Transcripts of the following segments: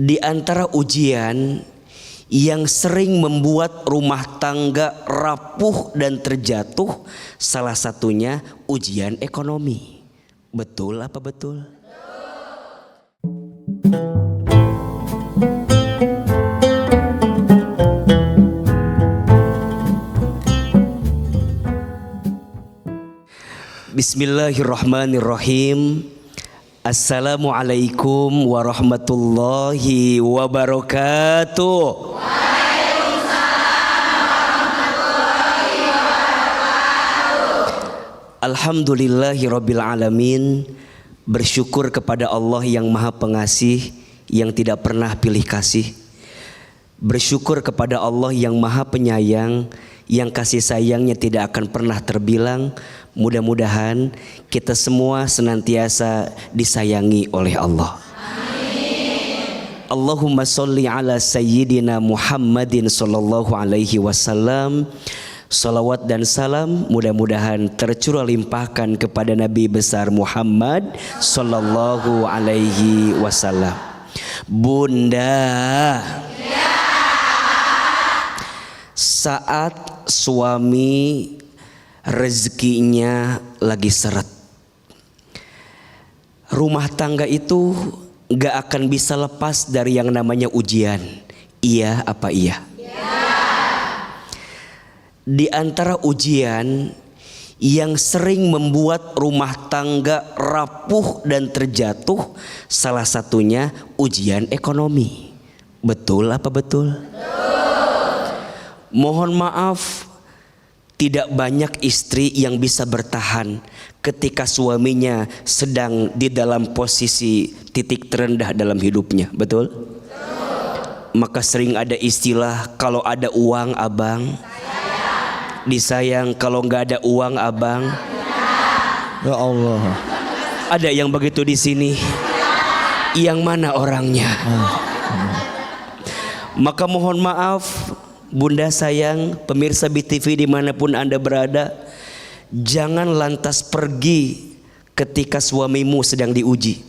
Di antara ujian yang sering membuat rumah tangga rapuh dan terjatuh, salah satunya ujian ekonomi. Betul apa betul? Bismillahirrahmanirrahim. Assalamualaikum warahmatullahi wabarakatuh. Alhamdulillahi rabbil alamin. Bersyukur kepada Allah yang maha pengasih, yang tidak pernah pilih kasih. Bersyukur kepada Allah yang maha penyayang, yang kasih sayangnya tidak akan pernah terbilang. Mudah-mudahan kita semua senantiasa disayangi oleh Allah. Amin. Allahumma sholli ala sayyidina Muhammadin sallallahu alaihi wasallam. Salawat dan salam mudah-mudahan tercurah limpahkan kepada Nabi besar Muhammad sallallahu alaihi wasallam. Bunda, saat suami rezekinya lagi seret, rumah tangga itu gak akan bisa lepas dari yang namanya ujian. Iya apa iya? Di antara ujian yang sering membuat rumah tangga rapuh dan terjatuh, salah satunya ujian ekonomi. Betul apa betul? Mohon maaf, tidak banyak istri yang bisa bertahan ketika suaminya sedang di dalam posisi titik terendah dalam hidupnya. Betul? Maka sering ada istilah, kalau ada uang abang disayang, kalau nggak ada uang abang. Ya Allah. Ada yang begitu di sini? Yang mana orangnya? Maka mohon maaf, Bunda sayang, pemirsa BTV dimanapun Anda berada, jangan lantas pergi ketika suamimu sedang diuji.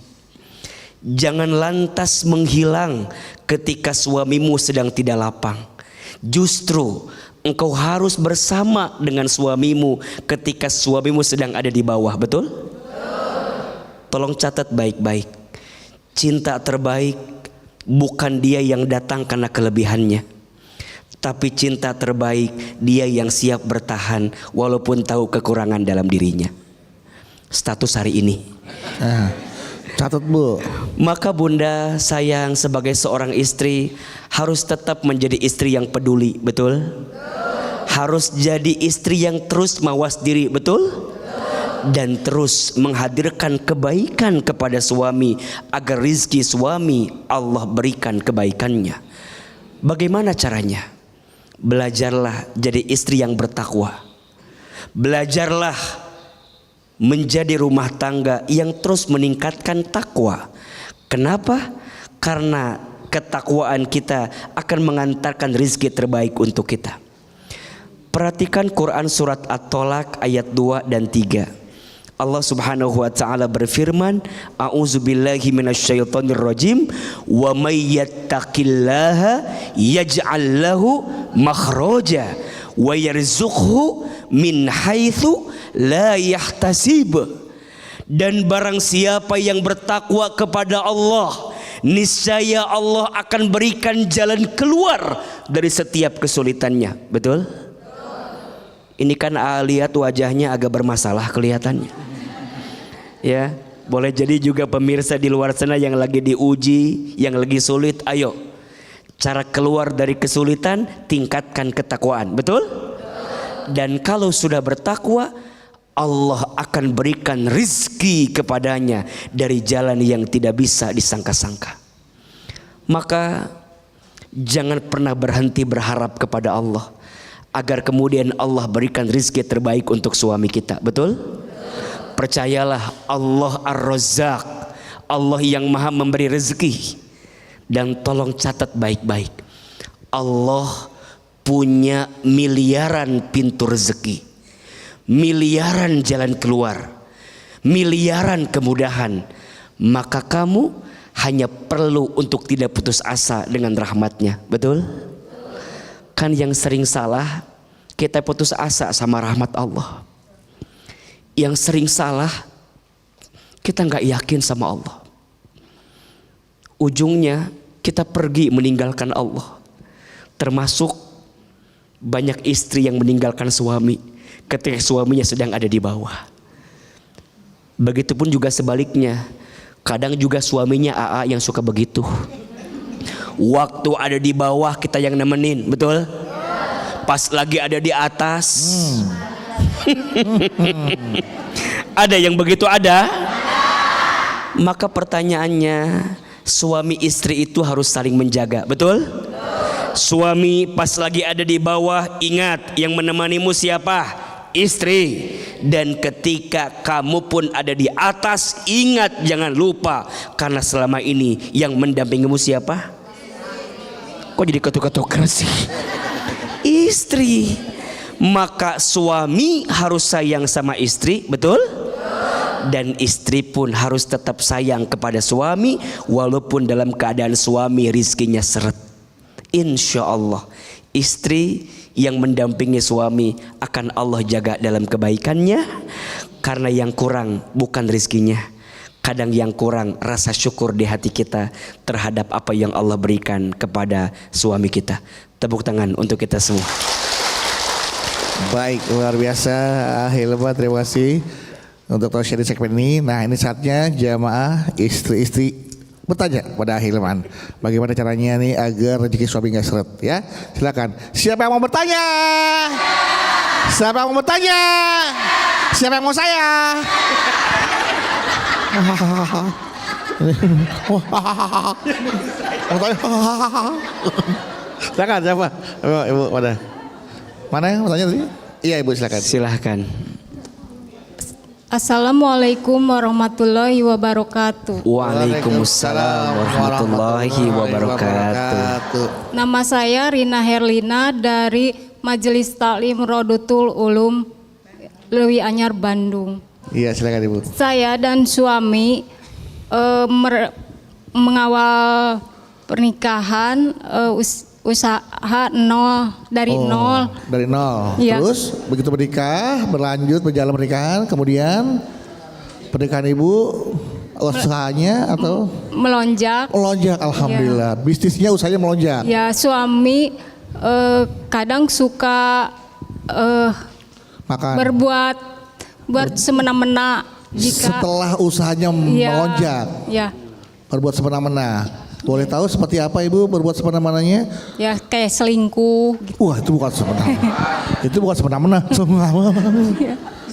Jangan lantas menghilang ketika suamimu sedang tidak lapang. Justru engkau harus bersama dengan suamimu ketika suamimu sedang ada di bawah. Betul? Tolong catat baik-baik. Cinta terbaik bukan dia yang datang karena kelebihannya, tapi cinta terbaik dia yang siap bertahan walaupun tahu kekurangan dalam dirinya. Status hari ini. Catat Bu. Maka Bunda sayang, sebagai seorang istri harus tetap menjadi istri yang peduli. Betul? Harus jadi istri yang terus mawas diri. Betul? Dan terus menghadirkan kebaikan kepada suami agar rizki suami Allah berikan kebaikannya. Bagaimana caranya? Belajarlah jadi istri yang bertakwa. Belajarlah menjadi rumah tangga yang terus meningkatkan takwa. Kenapa? Karena ketakwaan kita akan mengantarkan rizki terbaik untuk kita. Perhatikan Quran surat At-Tolak ayat 2 dan 3. Allah subhanahu wa ta'ala berfirman, a'udzubillahi minasyaitonirrajim, wa may yattaqillaha yaj'al lahu makhraja wa yarzuqhu min haitsu la yahtasib. Dan barang siapa yang bertakwa kepada Allah, niscaya Allah akan berikan jalan keluar dari setiap kesulitannya. Betul? Ini kan lihat wajahnya agak bermasalah kelihatannya. Ya, boleh jadi juga pemirsa di luar sana yang lagi diuji, yang lagi sulit. Ayo, cara keluar dari kesulitan, tingkatkan ketakwaan. Betul? Dan kalau sudah bertakwa, Allah akan berikan rizki kepadanya dari jalan yang tidak bisa disangka-sangka. Maka jangan pernah berhenti berharap kepada Allah agar kemudian Allah berikan rizki terbaik untuk suami kita. Betul? Percayalah, Allah Ar-Razzaq, Allah yang maha memberi rezeki. Dan tolong catat baik-baik, Allah punya miliaran pintu rezeki, miliaran jalan keluar, miliaran kemudahan. Maka kamu hanya perlu untuk tidak putus asa dengan rahmatnya. Betul? Kan yang sering salah, kita putus asa sama rahmat Allah. Yang sering salah, kita gak yakin sama Allah. Ujungnya kita pergi meninggalkan Allah. Termasuk banyak istri yang meninggalkan suami ketika suaminya sedang ada di bawah. Begitupun juga sebaliknya. Kadang juga suaminya AA yang suka begitu. Waktu ada di bawah kita yang nemenin, betul? Pas lagi ada di atas. Ada yang begitu ada? Maka pertanyaannya, suami istri itu harus saling menjaga, betul? Suami pas lagi ada di bawah, ingat yang menemanimu siapa? Istri. Dan ketika kamu pun ada di atas, ingat jangan lupa, karena selama ini yang mendampingimu siapa? Kok jadi ketuk-ketukan sih? Istri. Maka suami harus sayang sama istri, betul? Dan istri pun harus tetap sayang kepada suami, walaupun dalam keadaan suami rizkinya seret. Insya Allah istri yang mendampingi suami akan Allah jaga dalam kebaikannya. Karena yang kurang bukan rizkinya, kadang yang kurang rasa syukur di hati kita terhadap apa yang Allah berikan kepada suami kita. Tepuk tangan untuk kita semua. Baik, luar biasa Hilman, terima kasih untuk share di segmen ini. Nah, ini saatnya jamaah istri-istri bertanya pada Hilman, bagaimana caranya nih agar rezeki suami nggak seret ya? Silakan. Siapa yang mau bertanya? Siapa yang mau bertanya? Siapa yang mau saya? Silakan siapa? Ibu mana? Mana yang mau tanya tadi? Iya ibu silakan. Silahkan. Assalamualaikum warahmatullahi wabarakatuh. Waalaikumsalam warahmatullahi wabarakatuh. Nama saya Rina Herlina dari Majelis Taklim Rodotul Ulum Lewi Anyar Bandung. Iya silakan ibu. Saya dan suami mengawal pernikahan usaha nol dari nol. Dari nol. Ya. Terus begitu menikah, berlanjut berjalan pernikahan, kemudian pernikahan ibu usahanya atau melonjak. Melonjak, alhamdulillah. Ya. Bisnisnya usahanya melonjak. Ya, suami kadang suka makan. Buat semena-mena jika setelah usahanya melonjak. Ya. Berbuat semena-mena. Boleh tahu seperti apa ibu berbuat semena-menanya? Ya kayak selingkuh gitu. Wah itu bukan semena-mena. Itu bukan semena-mena.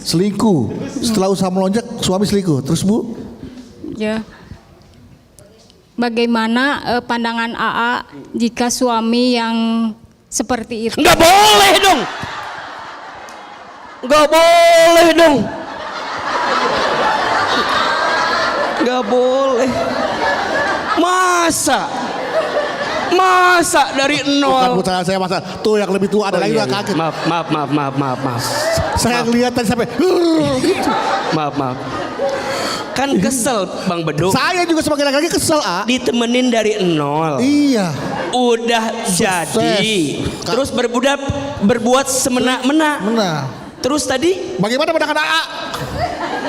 Selingkuh. Setelah usaha melonjak suami selingkuh. Terus bu? Ya. Bagaimana pandangan AA jika suami yang seperti itu? Nggak boleh dong. Nggak boleh dong. Nggak boleh. Masa dari nol. Bukan saya masa tuh yang lebih tua ada lagi iya. kaget. Maaf. Saya lihat tadi sampai gitu. Maaf. Kan kesel Bang Beduk. Saya juga sebagai laki-laki kesel Ditemenin dari nol. Iya. Udah sukses. Jadi. Terus berbuat semena-mena. Terus tadi bagaimana pandangan AA?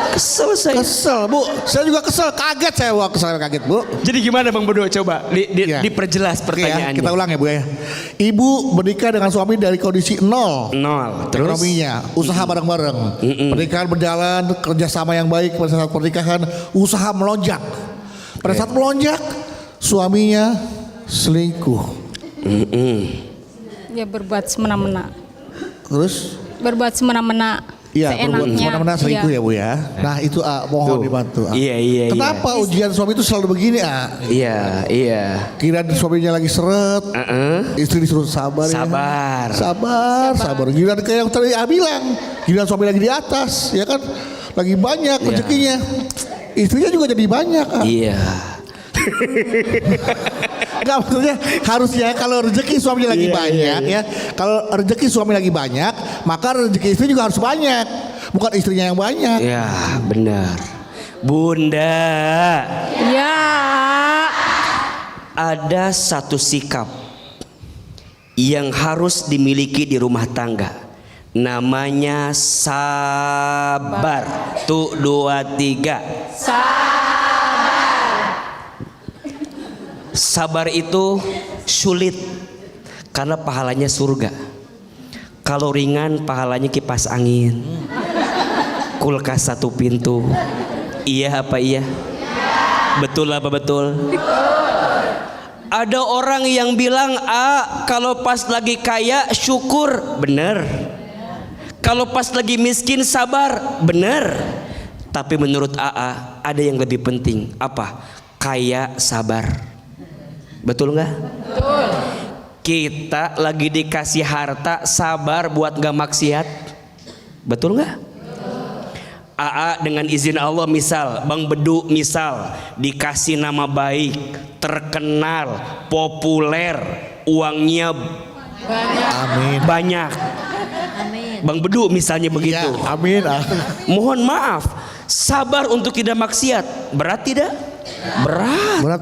Kesel saya. Kesel bu, saya juga kesel, kaget saya, kaget bu. Jadi gimana Bang Bedo? Coba diperjelas pertanyaannya. Kita ulang ya bu ya. Ibu menikah dengan suami dari kondisi nol. Terus ekonominya, usaha bareng-bareng. Pernikahan berjalan, kerjasama yang baik pada saat pernikahan, usaha melonjak. Pada saat melonjak, suaminya selingkuh. Ya berbuat semena-mena. Terus? Berbuat semena-mena. Iya, berbuat semena-mena selingkuh ya bu ya. Nah itu mohon dibantu. Iya. Kenapa ujian suami itu selalu begini Iya. Kira suaminya lagi seret, istri disuruh sabar. Giliran kayak yang tadi bilang, giliran suami lagi di atas, ya kan, lagi banyak rezekinya, istrinya juga jadi banyak. Iya. Enggak, maksudnya harusnya kalau rezeki suaminya lagi banyak ya. Kalau rezeki suami lagi banyak, maka rezeki istri juga harus banyak. Bukan istrinya yang banyak. Ya, benar. Bunda. Ya. Ada satu sikap yang harus dimiliki di rumah tangga, namanya sabar. Tuh, 2, 3. Sabar itu sulit karena pahalanya surga. Kalau ringan pahalanya kipas angin, kulkas 1 pintu. Iya apa iya? Betul apa betul? Ada orang yang bilang, kalau pas lagi kaya syukur, bener. Kalau pas lagi miskin sabar, bener. Tapi menurut AA ada yang lebih penting. Apa? Kaya sabar. Betul nggak? Betul. Kita lagi dikasih harta sabar buat nggak maksiat. Betul nggak? AA dengan izin Allah, misal Bang Bedu misal dikasih nama baik, terkenal, populer, uangnya banyak. Amin. Bang Bedu misalnya begitu. Ya, amin. Mohon maaf, sabar untuk tidak maksiat berat tidak? Berat.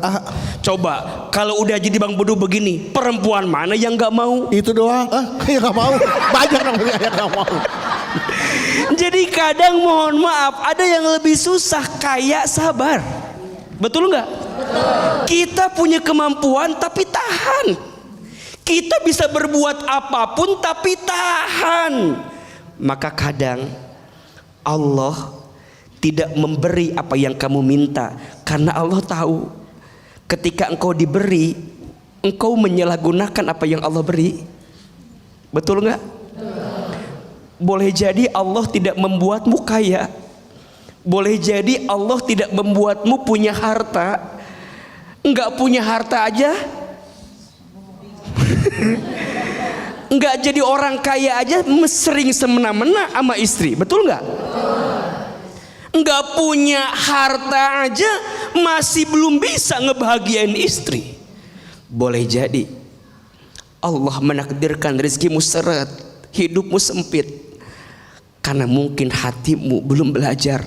Coba kalau udah jadi Bang Bedu begini, perempuan mana yang nggak mau? Itu doang. Yang nggak mau. Banyak namanya yang nggak mau. Jadi kadang mohon maaf ada yang lebih susah kaya sabar. Betul nggak? Kita punya kemampuan tapi tahan. Kita bisa berbuat apapun tapi tahan. Maka kadang Allah tidak memberi apa yang kamu minta karena Allah tahu ketika engkau diberi, engkau menyalahgunakan apa yang Allah beri. Betul nggak? Boleh jadi Allah tidak membuatmu kaya. Boleh jadi Allah tidak membuatmu punya harta. Enggak punya harta aja, enggak jadi orang kaya aja sering semena-mena sama istri. Betul nggak? Enggak punya harta aja masih belum bisa ngebahagiain istri. Boleh jadi Allah menakdirkan rezekimu seret, hidupmu sempit, karena mungkin hatimu belum belajar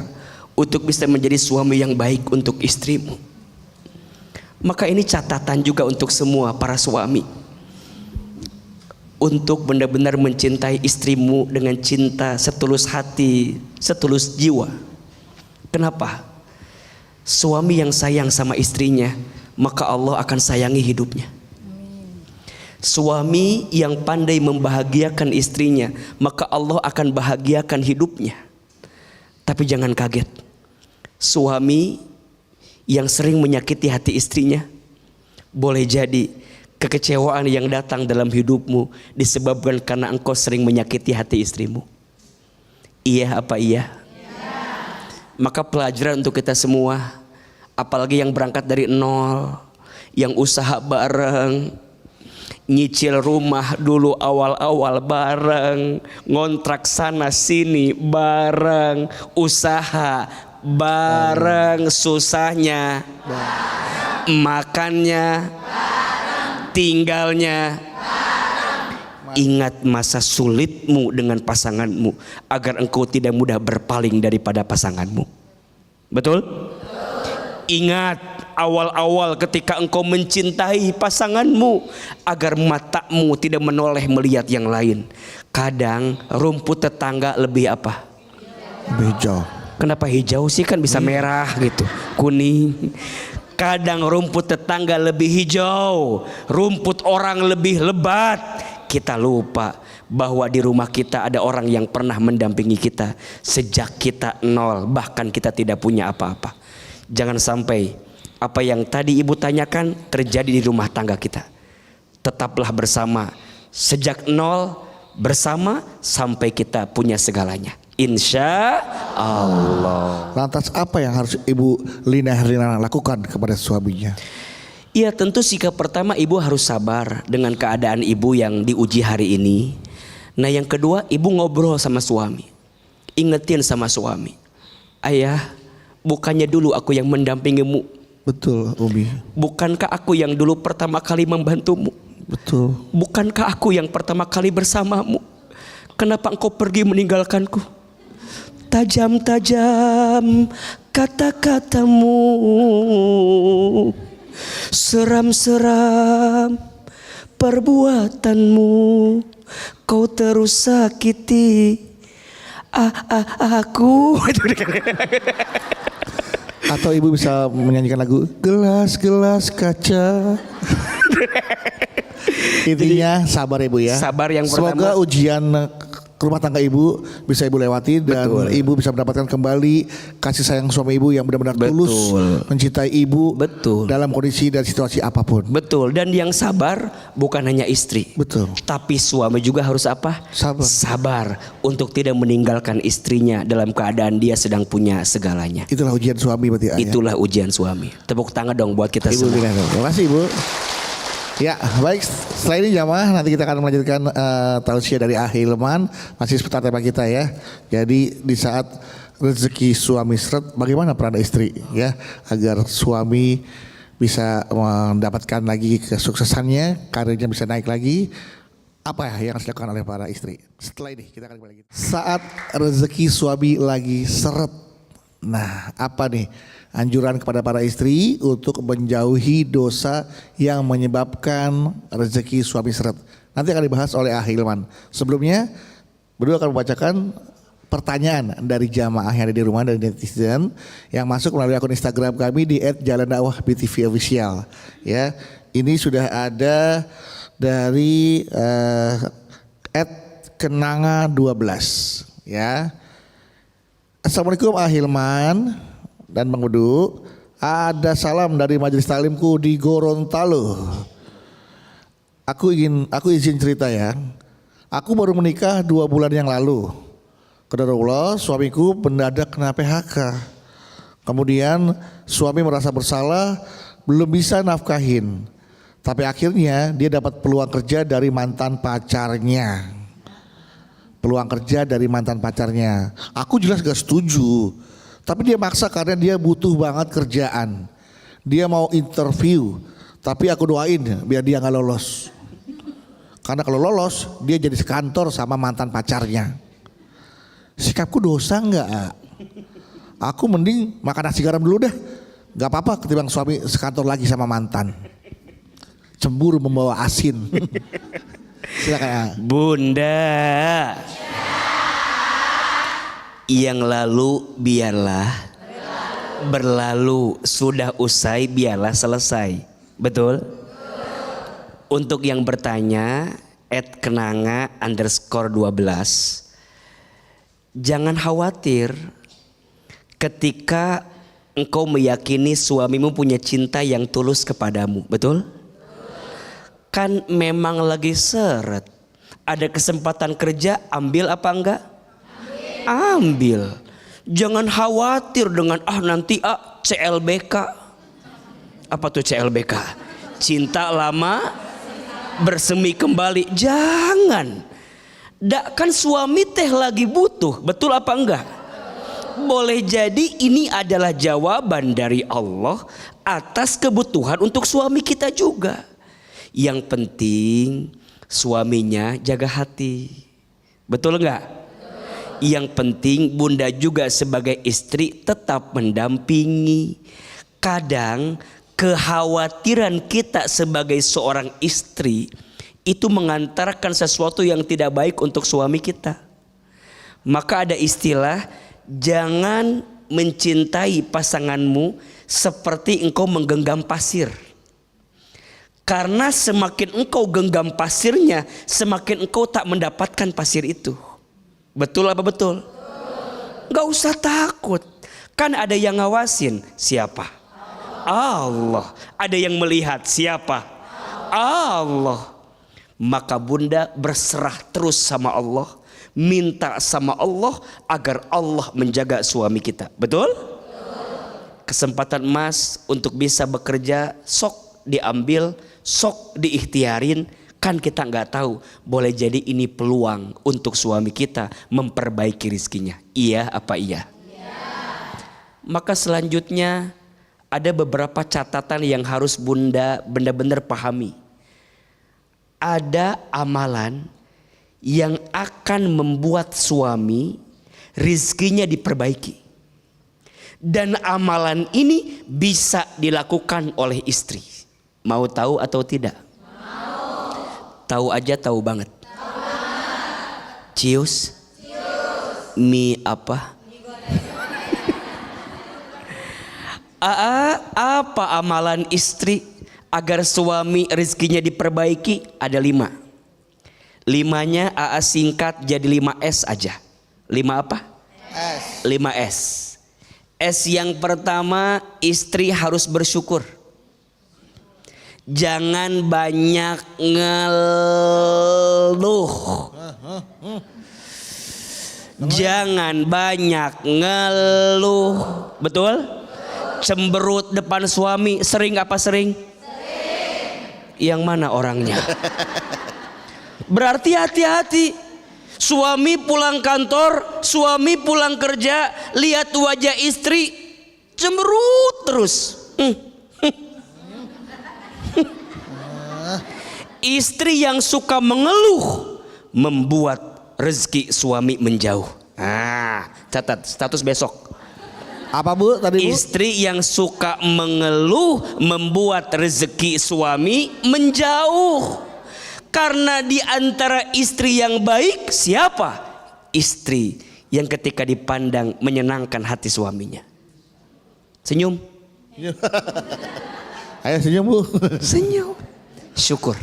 untuk bisa menjadi suami yang baik untuk istrimu. Maka ini catatan juga untuk semua para suami, untuk benar-benar mencintai istrimu dengan cinta setulus hati, setulus jiwa. Kenapa? Suami yang sayang sama istrinya, maka Allah akan sayangi hidupnya. Suami yang pandai membahagiakan istrinya, maka Allah akan bahagiakan hidupnya. Tapi jangan kaget, suami yang sering menyakiti hati istrinya, boleh jadi kekecewaan yang datang dalam hidupmu disebabkan karena engkau sering menyakiti hati istrimu. Iya apa iya? Maka pelajaran untuk kita semua, apalagi yang berangkat dari nol, yang usaha bareng, nyicil rumah dulu awal-awal bareng, ngontrak sana sini bareng, usaha bareng, susahnya makannya, tinggalnya. Ingat masa sulitmu dengan pasanganmu agar engkau tidak mudah berpaling daripada pasanganmu. Betul? Ingat awal-awal ketika engkau mencintai pasanganmu agar matamu tidak menoleh melihat yang lain. Kadang rumput tetangga lebih apa? Hijau. Kenapa hijau sih, kan bisa merah gitu, kuning. Kadang rumput tetangga lebih hijau, rumput orang lebih lebat. Kita lupa bahwa di rumah kita ada orang yang pernah mendampingi kita sejak kita nol, bahkan kita tidak punya apa-apa. Jangan sampai apa yang tadi ibu tanyakan terjadi di rumah tangga kita. Tetaplah bersama sejak nol, bersama sampai kita punya segalanya, insya Allah. Lantas apa yang harus Ibu Lina Herlina lakukan kepada suaminya? Ya tentu sikap pertama, ibu harus sabar dengan keadaan ibu yang diuji hari ini. Nah yang kedua, ibu ngobrol sama suami, ingetin sama suami, ayah, bukannya dulu aku yang mendampingimu. Betul, Umi. Bukankah aku yang dulu pertama kali membantumu? Betul. Bukankah aku yang pertama kali bersamamu? Kenapa engkau pergi meninggalkanku? Tajam-tajam kata-katamu, Seram-seram perbuatanmu, kau terus sakiti aku. Atau ibu bisa menyanyikan lagu gelas-gelas kaca. Intinya sabar ibu ya. Sabar yang Semoga pertama. ujian rumah tangga ibu bisa ibu lewati dan Betul. ibu bisa mendapatkan kembali kasih sayang suami ibu yang benar-benar tulus Betul. mencintai ibu. Betul. Dalam kondisi dan situasi apapun. Betul, dan yang sabar bukan hanya istri. Betul. Tapi suami juga harus apa? Sabar. Sabar untuk tidak meninggalkan istrinya dalam keadaan dia sedang punya segalanya. Itulah ujian suami berarti. Ayah. Itulah ujian suami. Tepuk tangan dong buat kita Ibu semua. terima kasih ibu. Ya baik, setelah ini jamaah nanti kita akan melanjutkan tausiah dari Ahilman. Masih seputar tema kita ya. Jadi di saat rezeki suami seret, bagaimana peran istri ya agar suami bisa mendapatkan lagi kesuksesannya, karirnya bisa naik lagi. Apa ya yang harus dilakukan oleh para istri? Setelah ini kita akan kembali lagi. Saat rezeki suami lagi seret, nah apa nih anjuran kepada para istri untuk menjauhi dosa yang menyebabkan rezeki suami seret? Nanti akan dibahas oleh Ahilman. Sebelumnya beliau akan membacakan pertanyaan dari jamaah yang ada di rumah, dari netizen yang masuk melalui akun Instagram kami di @jalandakwah_btv_official. Ya, ini sudah ada dari @kenanga12 ya. Assalamualaikum Ahilman dan Bang Udu. Ada salam dari Majelis Taklimku di Gorontalo. Aku izin cerita ya. Aku baru menikah 2 bulan yang lalu. Qadarullah suamiku mendadak kena PHK. Kemudian suami merasa bersalah, belum bisa nafkahin. Tapi akhirnya dia dapat peluang kerja dari mantan pacarnya. Aku jelas gak setuju. Tapi dia maksa karena dia butuh banget kerjaan. Dia mau interview. Tapi aku doain biar dia gak lolos. Karena kalau lolos dia jadi sekantor sama mantan pacarnya. Sikapku dosa gak? Aku mending makan nasi garam dulu dah. Gak apa-apa ketimbang suami sekantor lagi sama mantan. Cemburu membawa asin. Silakan. Bunda, yang lalu biarlah berlalu, sudah usai biarlah selesai. Betul? Untuk yang bertanya @kenanga_12, jangan khawatir ketika engkau meyakini suamimu punya cinta yang tulus kepadamu. Betul? Kan memang lagi seret, ada kesempatan kerja, ambil apa enggak? Ambil. Jangan khawatir dengan nanti CLBK. Apa tuh CLBK? Cinta lama bersemi kembali. Jangan. Kan suami teh lagi butuh. Betul apa enggak? Boleh jadi ini adalah jawaban dari Allah atas kebutuhan untuk suami kita juga. Yang penting suaminya jaga hati. Betul enggak? Yang penting bunda juga sebagai istri tetap mendampingi. Kadang kekhawatiran kita sebagai seorang istri itu mengantarkan sesuatu yang tidak baik untuk suami kita. Maka ada istilah, jangan mencintai pasanganmu seperti engkau menggenggam pasir. Karena semakin engkau genggam pasirnya, semakin engkau tak mendapatkan pasir itu. Betul apa betul? Gak usah takut. Kan ada yang ngawasin. Siapa? Allah. Ada yang melihat. Siapa? Allah. Maka bunda berserah terus sama Allah. Minta sama Allah agar Allah menjaga suami kita. Betul? Kesempatan emas untuk bisa bekerja sok diambil, sok diikhtiarin. Kan kita nggak tahu, boleh jadi ini peluang untuk suami kita memperbaiki rizkinya. Iya apa iya? Maka selanjutnya ada beberapa catatan yang harus bunda benar-benar pahami. Ada amalan yang akan membuat suami rizkinya diperbaiki. Dan amalan ini bisa dilakukan oleh istri. Mau tahu atau tidak? Mau. Tahu aja tahu banget. Cius. Mie apa? Apa amalan istri agar suami rezekinya diperbaiki? Ada 5. 5-nya singkat jadi 5S aja. 5 apa? S. 5S. S yang pertama, istri harus bersyukur. Jangan banyak ngeluh. Jangan banyak ngeluh. Betul? Cemberut depan suami sering apa sering? Yang mana orangnya? Berarti hati-hati. Suami pulang kantor, suami pulang kerja, lihat wajah istri cemberut terus. Istri yang suka mengeluh membuat rezeki suami menjauh. Catat status besok. Apa Bu tadi Bu? Istri yang suka mengeluh membuat rezeki suami menjauh. Karena di antara istri yang baik siapa? Istri yang ketika dipandang menyenangkan hati suaminya. Senyum. Ayo senyum Bu. Senyum. Syukur.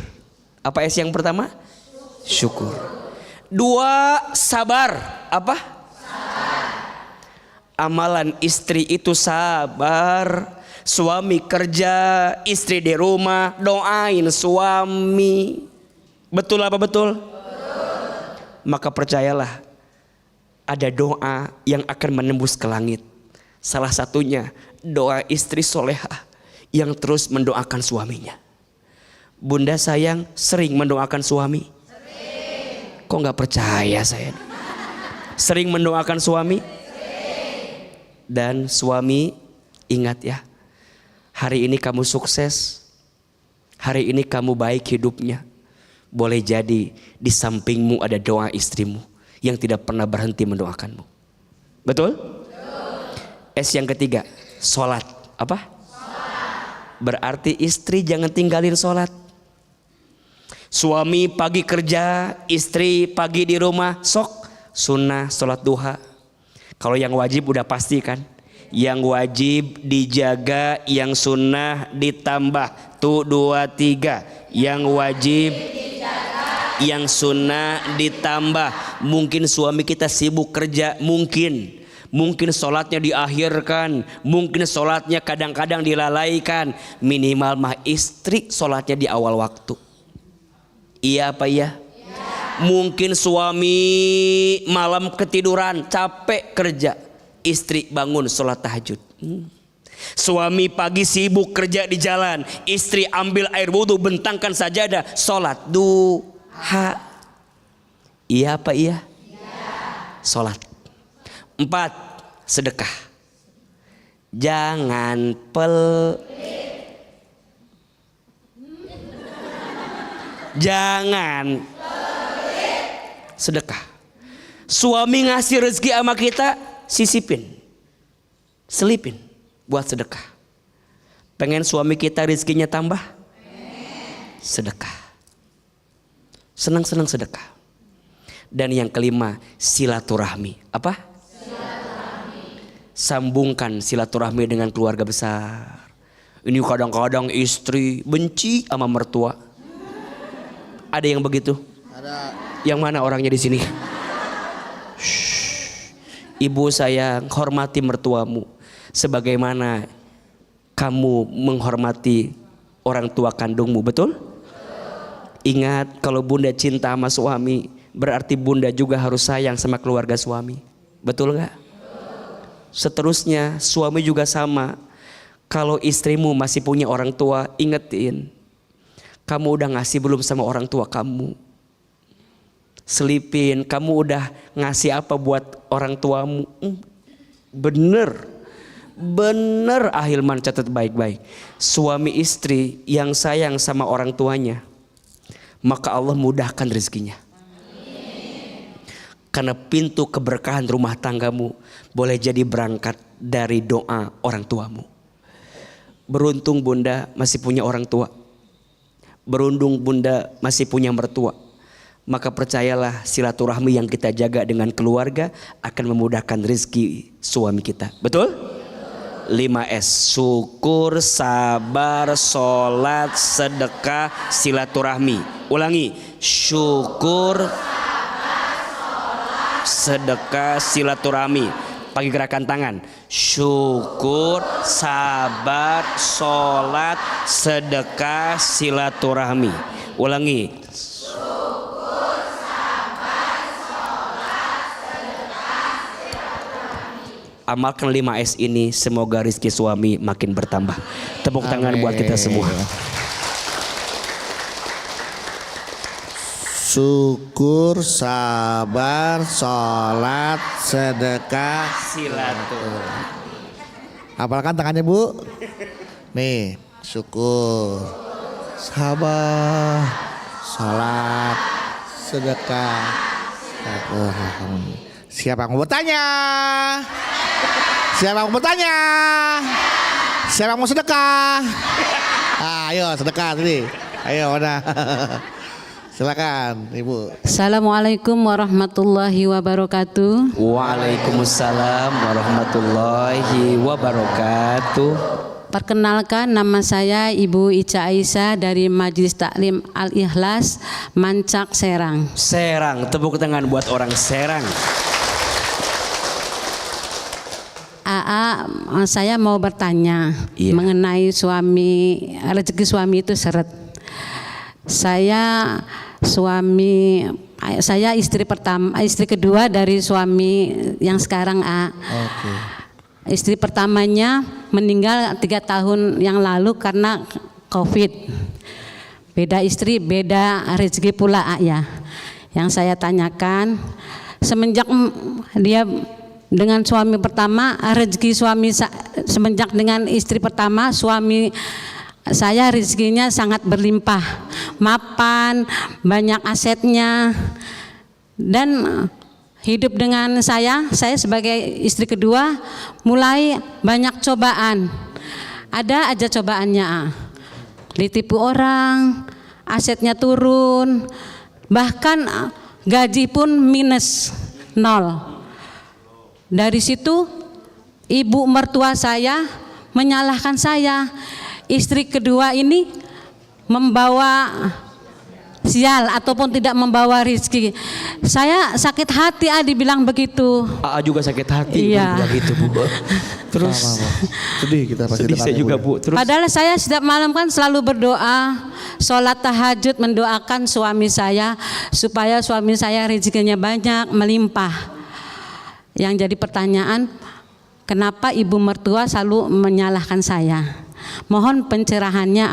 Apa S yang pertama? Syukur. 2, sabar. Apa? Amalan istri itu sabar. Suami kerja, istri di rumah, doain suami. Betul apa betul? Maka percayalah, ada doa yang akan menembus ke langit. Salah satunya doa istri solehah yang terus mendoakan suaminya. Bunda sayang sering mendoakan suami? Sering. Kok gak percaya saya? Sering mendoakan suami? Sering. Dan suami ingat ya, hari ini kamu sukses, hari ini kamu baik hidupnya. Boleh jadi di sampingmu ada doa istrimu yang tidak pernah berhenti mendoakanmu. Betul? S yang ketiga, sholat. Apa? Berarti istri jangan tinggalin sholat. Suami pagi kerja, istri pagi di rumah, sok sunnah sholat duha. Kalau yang wajib udah pasti kan. Yang wajib dijaga, yang sunnah ditambah. Tuh 2, 3. Yang wajib, yang sunnah ditambah. Mungkin suami kita sibuk kerja, mungkin sholatnya diakhirkan, mungkin sholatnya kadang-kadang dilalaikan. Minimal mah istri sholatnya di awal waktu. Iya apa iya? Mungkin suami malam ketiduran, capek kerja, istri bangun sholat tahajud. Suami pagi sibuk kerja di jalan, istri ambil air wudhu, bentangkan sajadah, sholat duha. Iya apa iya? Sholat. 4, sedekah. Jangan jangan sedekah. Suami ngasih rezeki sama kita, sisipin, selipin buat sedekah. Pengen suami kita rezekinya tambah? Sedekah. Senang-senang sedekah. Dan yang kelima, silaturahmi. Apa? Silaturahmi. Sambungkan silaturahmi dengan keluarga besar. Ini kadang-kadang istri benci sama mertua. Ada yang begitu? Ada. Yang mana orangnya di sini? Ibu sayang, hormati mertuamu sebagaimana kamu menghormati orang tua kandungmu, betul? Ingat, kalau bunda cinta sama suami, berarti bunda juga harus sayang sama keluarga suami. Betul gak? Seterusnya suami juga sama. Kalau istrimu masih punya orang tua, ingetin, kamu udah ngasih belum sama orang tua kamu? Selipin, kamu udah ngasih apa buat orang tuamu? Bener Ahilman, catat baik-baik. Suami istri yang sayang sama orang tuanya, maka Allah mudahkan rezekinya. Karena pintu keberkahan rumah tanggamu boleh jadi berangkat dari doa orang tuamu. Beruntung bunda masih punya orang tua. Beruntung bunda masih punya mertua. Maka percayalah silaturahmi yang kita jaga dengan keluarga akan memudahkan rezeki suami kita. Betul? 5S. Syukur, sabar, sholat, sedekah, silaturahmi. Ulangi. Syukur, sedekah, silaturahmi. Pakai gerakan tangan. Syukur, sabar, sholat, sedekah, silaturahmi. Ulangi. Amalkan 5S ini, semoga rezeki suami makin bertambah. Tepuk tangan buat kita semua. Syukur, sabar, sholat, sedekah, Silaturahmi. Hafalkan tangannya Bu. Nih, syukur, sabar, sholat, sedekah, silaturahmi. Siapa yang mau bertanya? Siapa yang mau bertanya? Siapa yang mau sedekah? Ayo sedekah tadi. Ayo mana? Silakan Ibu. Assalamualaikum warahmatullahi wabarakatuh. Waalaikumsalam warahmatullahi wabarakatuh. Perkenalkan, nama saya Ibu Ica Aisyah dari Majelis Taklim Al-Ikhlas, Mancak, Serang. Serang, tepuk tangan buat orang Serang. Saya mau bertanya mengenai rezeki suami itu seret. Saya istri kedua dari suami yang sekarang Istri pertamanya meninggal 3 tahun yang lalu karena COVID. Beda istri, beda rezeki pula ya. Yang saya tanyakan, semenjak dia dengan suami pertama, rezeki suami semenjak dengan istri pertama, suami saya rezekinya sangat berlimpah, mapan, banyak asetnya, dan hidup dengan saya sebagai istri kedua mulai banyak cobaan. Ada aja cobaannya, ditipu orang, asetnya turun, bahkan gaji pun minus 0. Dari situ ibu mertua saya menyalahkan saya, istri kedua ini membawa sial ataupun tidak membawa rezeki. Saya sakit hati dibilang begitu. Juga sakit hati begitu Bu. Terus sedih kita pasti sedih saya juga Bu. Terus padahal saya setiap malam kan selalu berdoa, sholat tahajud, mendoakan suami saya supaya suami saya rezekinya banyak, melimpah. Yang jadi pertanyaan, kenapa ibu mertua selalu menyalahkan saya? Mohon pencerahannya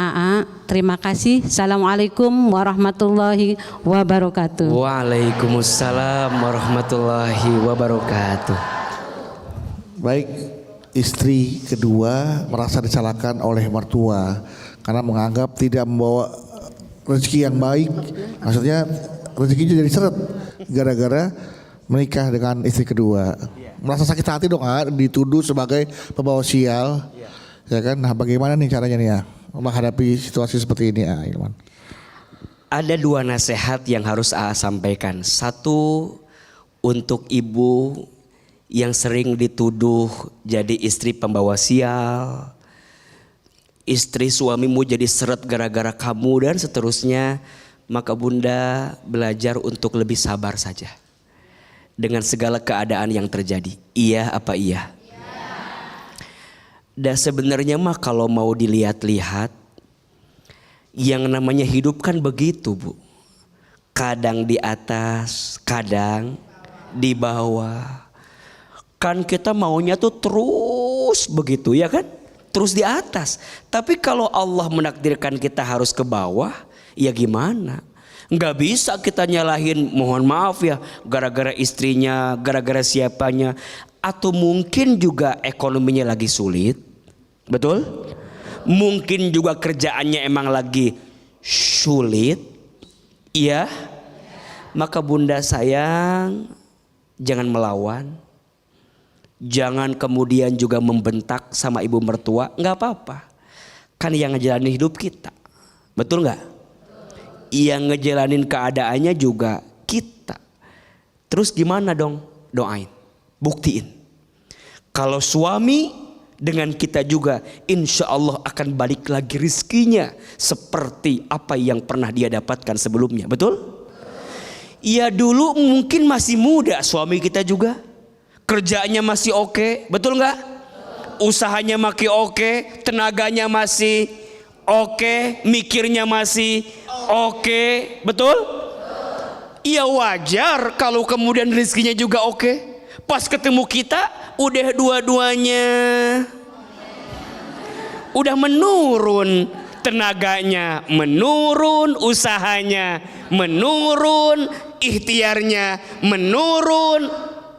Terima kasih. Assalamualaikum warahmatullahi wabarakatuh. Waalaikumsalam warahmatullahi wabarakatuh. Baik, istri kedua merasa disalahkan oleh mertua karena menganggap tidak membawa rezeki yang baik. Maksudnya rezekinya jadi seret gara-gara menikah dengan istri kedua. Merasa sakit hati dong dituduh sebagai pembawa sial. Ya kan? Nah, bagaimana nih caranya nih menghadapi situasi seperti ini Ilman? Ada 2 nasihat yang harus sampaikan. 1 untuk ibu yang sering dituduh jadi istri pembawa sial, istri suamimu jadi seret gara-gara kamu dan seterusnya, maka bunda belajar untuk lebih sabar saja dengan segala keadaan yang terjadi. Iya apa iya? Dan sebenarnya mah kalau mau dilihat-lihat, yang namanya hidup kan begitu Bu. Kadang di atas, kadang di bawah. Kan kita maunya tuh terus begitu ya kan? Terus di atas. Tapi kalau Allah menakdirkan kita harus ke bawah, ya gimana? Nggak bisa kita nyalahin, mohon maaf ya, gara-gara istrinya, gara-gara siapanya, atau mungkin juga ekonominya lagi sulit, betul? Mungkin juga kerjaannya emang lagi sulit, iya. Maka bunda sayang, jangan melawan, Jangan kemudian juga membentak sama ibu mertua, nggak apa-apa. Kan yang ngejalanin hidup kita, betul nggak? Yang ngejalanin keadaannya juga kita. Terus gimana dong? Doain, buktiin. Kalau suami dengan kita juga, insya Allah akan balik lagi rizkinya seperti apa yang pernah dia dapatkan sebelumnya, betul? Ya dulu mungkin masih muda suami kita juga, kerjanya masih oke, betul nggak? Usahanya masih oke, tenaganya masih oke, mikirnya masih oke, betul? Iya wajar kalau kemudian rezekinya juga oke. Pas ketemu kita udah dua-duanya udah menurun, tenaganya menurun, usahanya menurun, ikhtiarnya menurun.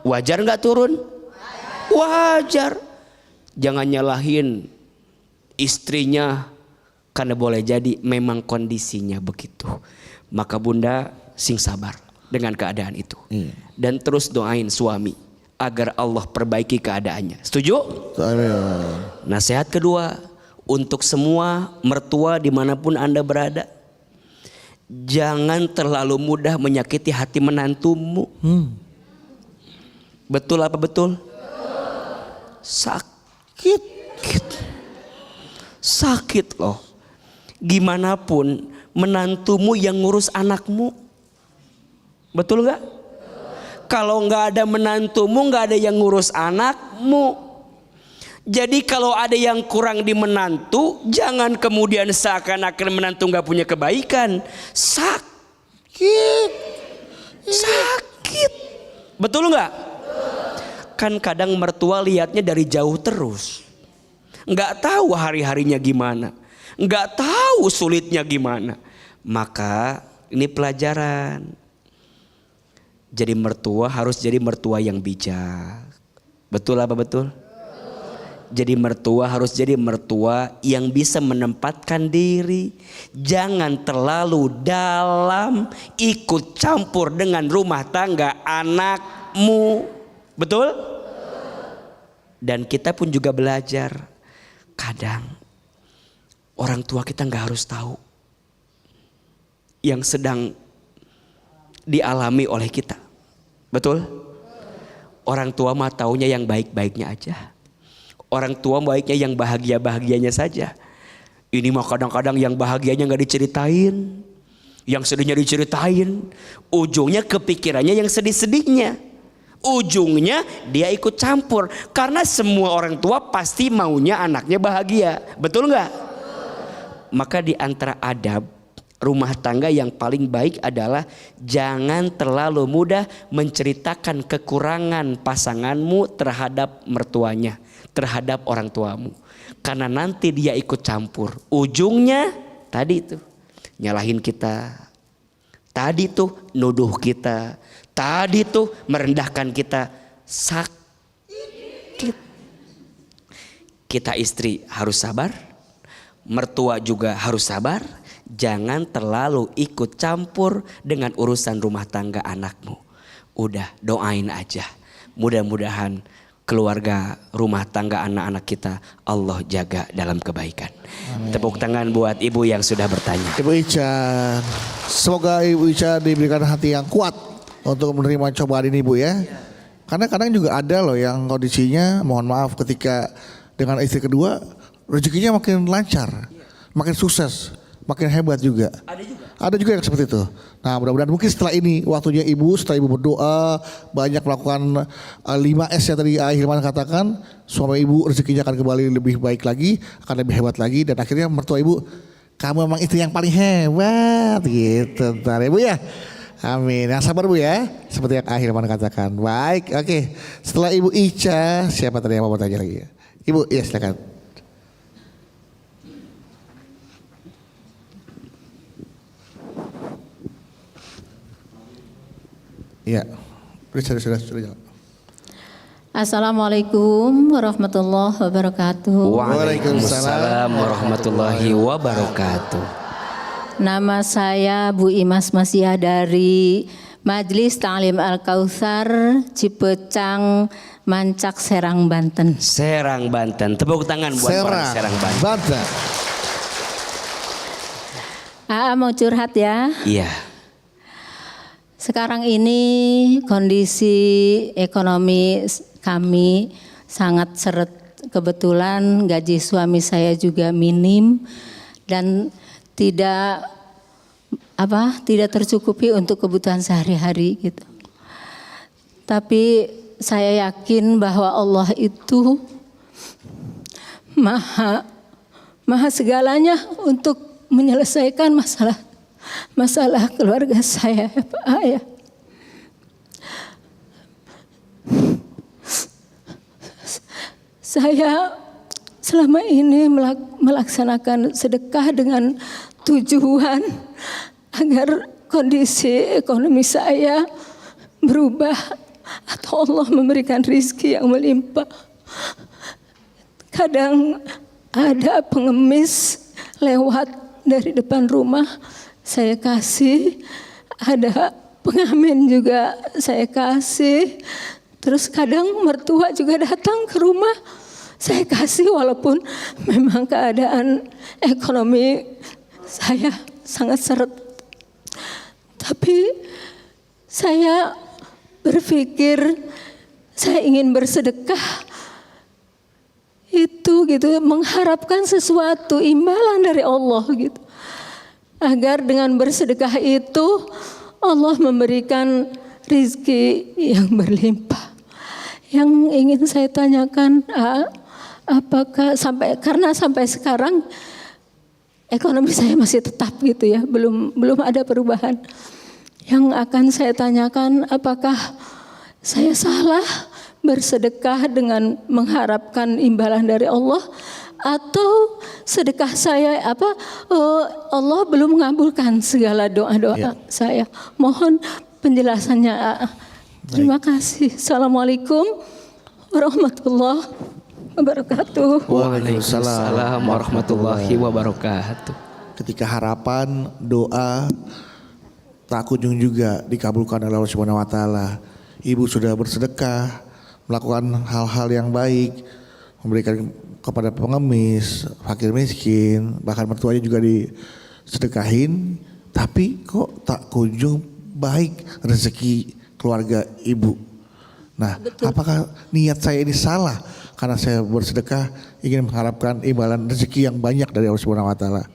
Wajar nggak turun? Wajar. Jangan nyalahin istrinya karena boleh jadi memang kondisinya begitu. Maka bunda sing sabar dengan keadaan itu. Dan terus doain suami agar Allah perbaiki keadaannya. Setuju? Nasihat kedua untuk semua mertua dimanapun Anda berada. Jangan terlalu mudah menyakiti hati menantumu. Betul apa betul? Sakit. Sakit loh. Gimana pun menantumu yang ngurus anakmu. Betul gak? Kalau gak ada menantumu, gak ada yang ngurus anakmu. Jadi kalau ada yang kurang di menantu, jangan kemudian seakan-akan menantu gak punya kebaikan. Sakit. Sakit. Betul gak? Kan kadang mertua lihatnya dari jauh terus, nggak tahu hari-harinya gimana, nggak tahu sulitnya gimana. Maka ini pelajaran. Jadi mertua harus jadi mertua yang bijak. Betul apa betul? Jadi mertua harus jadi mertua yang bisa menempatkan diri. Jangan terlalu dalam ikut campur dengan rumah tangga anakmu. Betul? Dan kita pun juga belajar. Kadang orang tua kita gak harus tahu yang sedang dialami oleh kita. Betul? Orang tua mah taunya yang baik-baiknya aja. Orang tua baiknya yang bahagia-bahagianya saja. Ini mah kadang-kadang yang bahagianya gak diceritain, yang sedihnya diceritain. Ujungnya kepikirannya yang sedih-sedihnya. Ujungnya dia ikut campur. Karena semua orang tua pasti maunya anaknya bahagia. Betul gak? Maka di antara adab rumah tangga yang paling baik adalah jangan terlalu mudah menceritakan kekurangan pasanganmu terhadap mertuanya, terhadap orang tuamu. Karena nanti dia ikut campur. Ujungnya tadi itu nyalahin kita, tadi tuh nuduh kita, tadi tuh merendahkan kita. Sakit. Kita istri harus sabar, mertua juga harus sabar. Jangan terlalu ikut campur dengan urusan rumah tangga anakmu. Udah doain aja. Mudah-mudahan keluarga rumah tangga anak-anak kita Allah jaga dalam kebaikan. Amin. Tepuk tangan buat ibu yang sudah bertanya. Ibu Ica, semoga Ibu Ica diberikan hati yang kuat untuk menerima cobaan ini Bu ya. Karena kadang juga ada loh yang kondisinya mohon maaf ketika dengan istri kedua rezekinya makin lancar, makin sukses, makin hebat juga. Ada juga yang seperti itu. Nah mudah-mudahan mungkin setelah ini waktunya ibu, setelah ibu berdoa banyak melakukan 5S yang tadi Hilman katakan, suami ibu rezekinya akan kembali lebih baik lagi, akan lebih hebat lagi, dan akhirnya mertua ibu, kamu memang istri yang paling hebat gitu. Ntar ibu ya. Amin. Yang sabar Bu ya. Seperti yang Hilman katakan. Baik, oke. Setelah Ibu Ica, siapa tadi yang mau bertanya lagi ya? Ibu, ya silakan. Iya. Sudah. Assalamualaikum warahmatullahi wabarakatuh. Waalaikumsalam warahmatullahi wabarakatuh. Nama saya Bu Imas Masia dari Majelis Ta'lim Al-Kautsar, Cipecang, Mancak, Serang, Banten. Serang, Banten. Tepuk tangan buat orang Serang, Banten. Banten. Mau curhat ya. Iya. Sekarang ini kondisi ekonomi kami sangat seret. Kebetulan gaji suami saya juga minim dan tidak tercukupi untuk kebutuhan sehari-hari gitu. Tapi saya yakin bahwa Allah itu maha segalanya untuk menyelesaikan masalah keluarga saya, Pak Ayah. Saya selama ini melaksanakan sedekah dengan tujuan agar kondisi ekonomi saya berubah atau Allah memberikan rizki yang melimpah. Kadang ada pengemis lewat dari depan rumah, saya kasih. Ada pengamen juga saya kasih. Terus kadang mertua juga datang ke rumah, saya kasih walaupun memang keadaan ekonomi saya sangat seret. Tapi saya berpikir saya ingin bersedekah itu gitu, mengharapkan sesuatu imbalan dari Allah gitu. Agar dengan bersedekah itu Allah memberikan rizki yang berlimpah. Yang ingin saya tanyakan, apakah karena sampai sekarang ekonomi saya masih tetap gitu ya, belum ada perubahan. Yang akan saya tanyakan, apakah saya salah bersedekah dengan mengharapkan imbalan dari Allah, atau sedekah saya Allah belum mengabulkan segala doa-doa saya. Mohon penjelasannya. Terima kasih. Assalamualaikum warahmatullahi wabarakatuh. Waalaikumsalam warahmatullahi wabarakatuh. Ketika harapan, doa tak kunjung juga dikabulkan oleh Allah Subhanahu wa taala. Ibu sudah bersedekah, melakukan hal-hal yang baik, memberikan kepada pengemis, fakir miskin, bahkan mertuanya juga disedekahin, tapi kok tak kunjung baik rezeki keluarga ibu. Nah, betul. Apakah niat saya ini salah karena saya bersedekah ingin mengharapkan imbalan rezeki yang banyak dari Allah Subhanahu wa taala?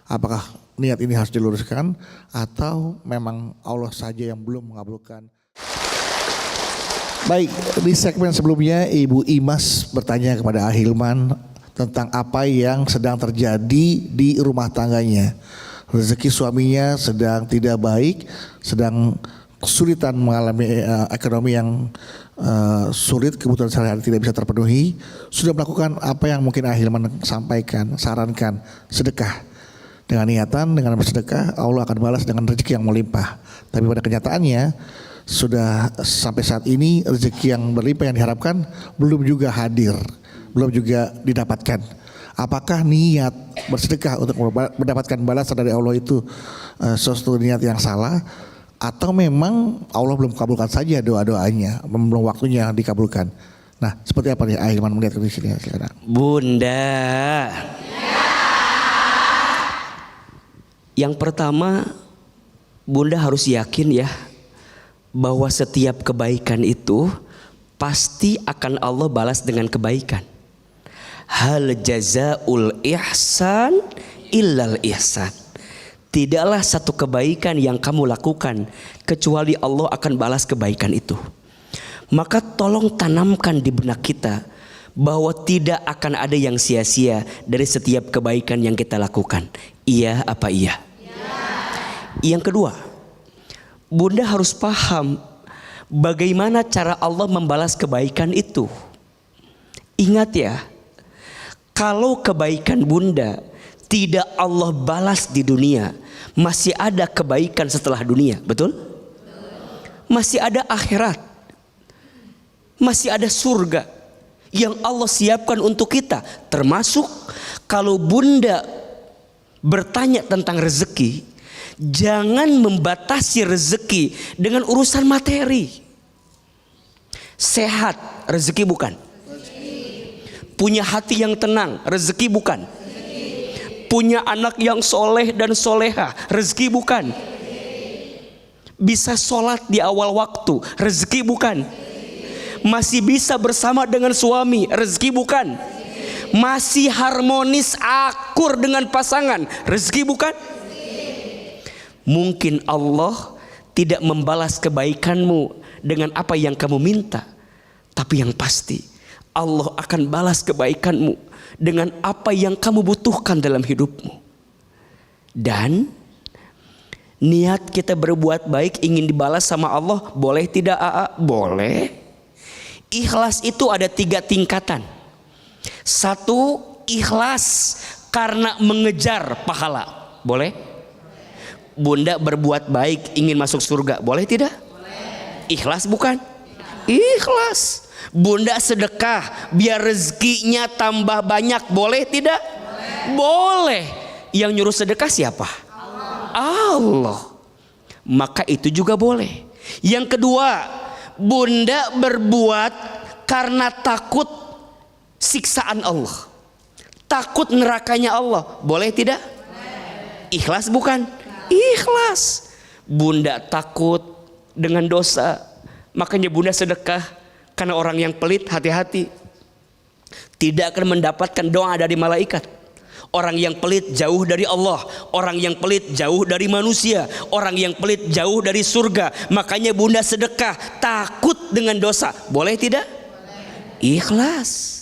Apakah niat ini harus diluruskan atau memang Allah saja yang belum mengabulkan? Baik, di segmen sebelumnya Ibu Imas bertanya kepada Ahilman tentang apa yang sedang terjadi di rumah tangganya. Rezeki suaminya sedang tidak baik, sedang kesulitan mengalami ekonomi yang sulit, kebutuhan sehari-hari tidak bisa terpenuhi. Sudah melakukan apa yang mungkin Ahilman sampaikan, sarankan, sedekah. Dengan niatan, dengan bersedekah, Allah akan balas dengan rezeki yang melimpah. Tapi pada kenyataannya, sudah sampai saat ini rezeki yang berlimpah yang diharapkan belum juga hadir, belum juga didapatkan. Apakah niat bersedekah untuk mendapatkan balasan dari Allah itu sesuatu niat yang salah, atau memang Allah belum kabulkan saja doa-doanya, belum waktunya dikabulkan? Nah, seperti apa nih Ahilman melihat di sini sekarang? Bunda, yang pertama Bunda harus yakin ya, bahwa setiap kebaikan itu pasti akan Allah balas dengan kebaikan. Hal jazaul ihsan illal ihsan. Tidaklah satu kebaikan yang kamu lakukan kecuali Allah akan balas kebaikan itu. Maka tolong tanamkan di benak kita bahwa tidak akan ada yang sia-sia dari setiap kebaikan yang kita lakukan. Iya apa iya? Yang kedua, Bunda harus paham bagaimana cara Allah membalas kebaikan itu. Ingat ya, kalau kebaikan Bunda tidak Allah balas di dunia, masih ada kebaikan setelah dunia, betul? Masih ada akhirat, masih ada surga yang Allah siapkan untuk kita. Termasuk kalau Bunda bertanya tentang rezeki, Jangan membatasi rezeki dengan urusan materi. Sehat, rezeki bukan. Punya hati yang tenang, rezeki bukan. Punya anak yang soleh dan soleha, rezeki bukan. Bisa sholat di awal waktu, rezeki bukan. Masih bisa bersama dengan suami, rezeki bukan. Masih harmonis akur dengan pasangan, rezeki bukan. Mungkin Allah tidak membalas kebaikanmu dengan apa yang kamu minta, tapi yang pasti Allah akan balas kebaikanmu dengan apa yang kamu butuhkan dalam hidupmu. Dan niat kita berbuat baik ingin dibalas sama Allah, boleh tidak AA? Boleh. Ikhlas itu ada 3 tingkatan. 1, ikhlas karena mengejar pahala. Boleh? Bunda berbuat baik ingin masuk surga, boleh tidak? Boleh. Ikhlas bukan? Ikhlas. Bunda sedekah biar rezekinya tambah banyak, boleh tidak? Boleh. Yang nyuruh sedekah siapa? Allah. Maka itu juga boleh. Yang kedua, bunda berbuat karena takut siksaan Allah, takut nerakanya Allah, boleh tidak? Ikhlas bukan? Ikhlas. Bunda takut dengan dosa, makanya bunda sedekah. Karena orang yang pelit, hati-hati, tidak akan mendapatkan doa dari malaikat. Orang yang pelit jauh dari Allah. Orang yang pelit jauh dari manusia. Orang yang pelit jauh dari surga. Makanya bunda sedekah takut dengan dosa, boleh tidak? Ikhlas.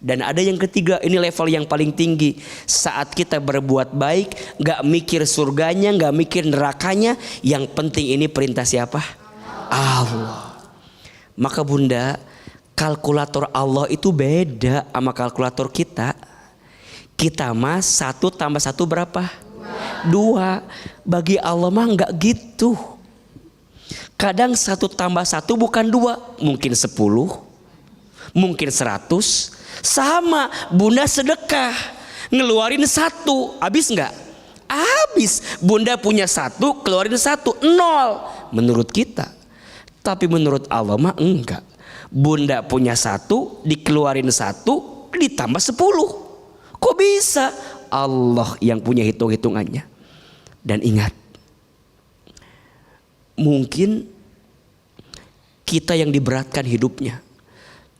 Dan ada yang ketiga, ini level yang paling tinggi. Saat kita berbuat baik, gak mikir surganya, gak mikir nerakanya, yang penting ini perintah siapa? Allah. Maka bunda, kalkulator Allah itu beda sama kalkulator kita. Kita mah 1 tambah 1 berapa? 2. Bagi Allah mah enggak gitu. Kadang 1 tambah 1 bukan 2, mungkin 10, mungkin 100. Sama, bunda sedekah ngeluarin 1, habis enggak? Habis. Bunda punya 1, keluarin 1, 0 menurut kita. Tapi menurut Allah mah enggak. Bunda punya 1, dikeluarin 1, ditambah 10. Kok bisa? Allah yang punya hitung-hitungannya. Dan ingat, mungkin kita yang diberatkan hidupnya,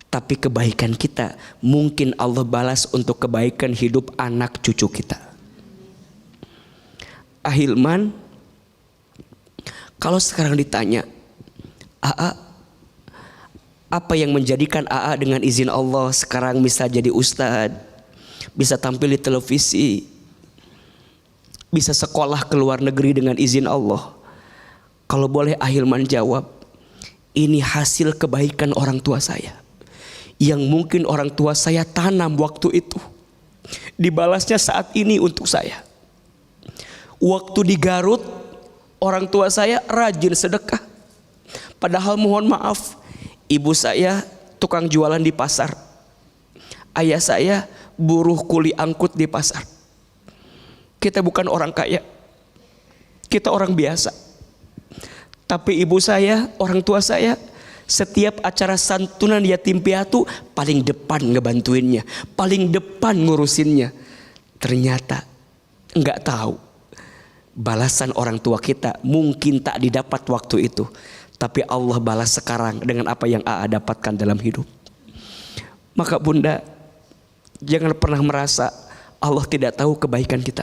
tapi kebaikan kita mungkin Allah balas untuk kebaikan hidup anak cucu kita. Ahilman, kalau sekarang ditanya, AA, apa yang menjadikan AA dengan izin Allah sekarang bisa jadi ustadz, bisa tampil di televisi, bisa sekolah ke luar negeri dengan izin Allah? Kalau boleh Ahilman jawab, ini hasil kebaikan orang tua saya, yang mungkin orang tua saya tanam waktu itu, dibalasnya saat ini untuk saya. Waktu di Garut, orang tua saya rajin sedekah, padahal mohon maaf, ibu saya tukang jualan di pasar, ayah saya buruh kuli angkut di pasar. Kita bukan orang kaya, kita orang biasa. Tapi ibu saya, orang tua saya, setiap acara santunan yatim piatu paling depan ngebantuinnya, paling depan ngurusinnya. Ternyata nggak tahu balasan orang tua kita mungkin tak didapat waktu itu, tapi Allah balas sekarang dengan apa yang AA dapatkan dalam hidup. Maka bunda, jangan pernah merasa Allah tidak tahu kebaikan kita.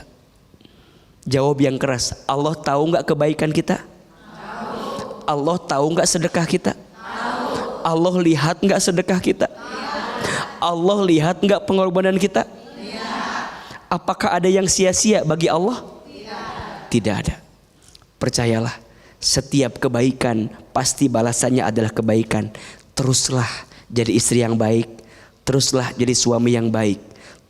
Jawab yang keras, Allah tahu nggak kebaikan kita? Tahu. Allah tahu nggak sedekah kita? Tahu. Allah lihat nggak sedekah kita? Lihat. Allah lihat nggak pengorbanan kita? Lihat. Apakah ada yang sia-sia bagi Allah? Tidak. Tidak ada. Percayalah, setiap kebaikan pasti balasannya adalah kebaikan. Teruslah jadi istri yang baik, teruslah jadi suami yang baik,